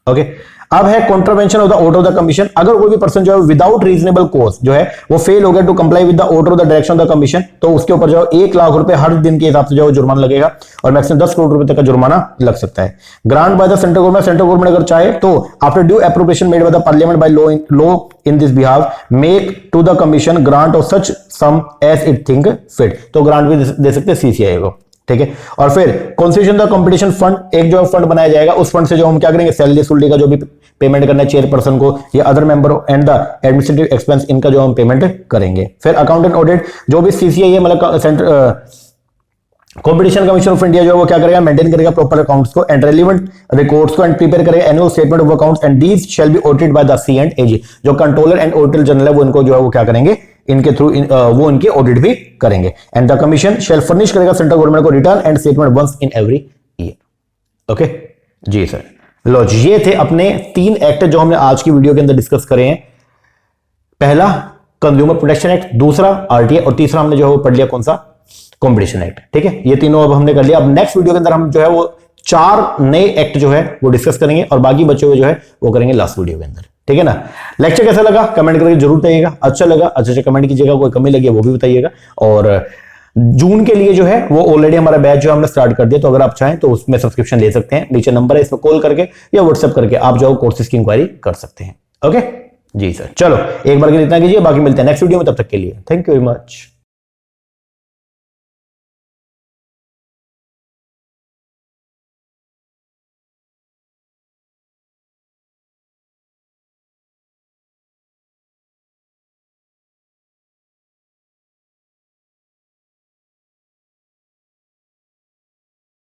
ओके, अब है contravention of the order of the commission. अगर कोई भी पर्सन जो है विदाउट रीजनेबल कॉज जो है वो फेल हो गया to comply with the order of the direction of the commission, तो उसके ऊपर जो 1 लाख रुपए हर दिन के हिसाब से जो जुर्माना लगेगा और मैक्सिमम 10 करोड़ रुपए तक का जुर्माना लग सकता है। Grant by the central government, central government अगर चाहे तो after due appropriation made by the parliament by law in this behalf make to the commission grant of such sum as it think fit, तो grant भी दे सकते हैं CCI को, ठीक है। और फिर कॉन्स्टिट्यूशन द कंपटीशन फंड, एक जो फंड बनाया जाएगा उस फंड से जो हम क्या करेंगे, सैलरी सुलरी का जो भी पेमेंट करना है चेयरपर्सन को या other member and the administrative expense, इनका जो हम पेमेंट करेंगे। फिर अकाउंटेंट ऑडिट, जो भी सीसीआई है मतलब कॉम्पिटिशन कमीशन ऑफ इंडिया जो है वो क्या करेगा, मेंटेन करेगा प्रॉपर अकाउंट्स को एंड रेलेवेंट रिकॉर्ड्स को एंड प्रिपेयर करेगा annual statement of accounts and these shall be audited by the C and AG, जो कंट्रोलर एंड ऑडिटर जनरल है वो इनको जो है वो क्या करेंगे, इनके थ्रू वो इनके ऑडिट भी करेंगे। And the commission shall furnish करेगा सेंट्रल गवर्नमेंट को return and statement once in every year. Okay जी सर, लो जी ये थे अपने 3 एक्ट जो हमने आज की वीडियो के अंदर डिस्कस करे हैं। पहला कंज्यूमर प्रोटेक्शन एक्ट, दूसरा आरटीआई और तीसरा हमने जो है वो पढ़ लिया कौन सा, कॉम्पिटिशन एक्ट, ठीक है। ये तीनों अब हमने कर लिया। अब नेक्स्ट वीडियो के अंदर हम जो है वो 4 नए एक्ट जो है वो डिस्कस करेंगे और बाकी बचे हुए जो है वो करेंगे लास्ट वीडियो के अंदर, ठीक है ना। लेक्चर कैसा लगा कमेंट करके जरूर बताइएगा, अच्छा लगा अच्छा से कमेंट कीजिएगा, कोई कमी लगी वो भी बताइएगा। और जून के लिए जो है वो ऑलरेडी हमारा बैच जो हमने स्टार्ट कर दिया, तो अगर आप चाहें तो उसमें सब्सक्रिप्शन ले सकते हैं, नीचे नंबर है, इसमें कॉल करके या व्हाट्सएप करके आप जो कोर्सेज की इंक्वायरी कर सकते हैं। ओके जी सर, चलो एक बार के लिए इतना कीजिए, बाकी मिलते हैं नेक्स्ट वीडियो में, तब तक के लिए थैंक यू वेरी मच।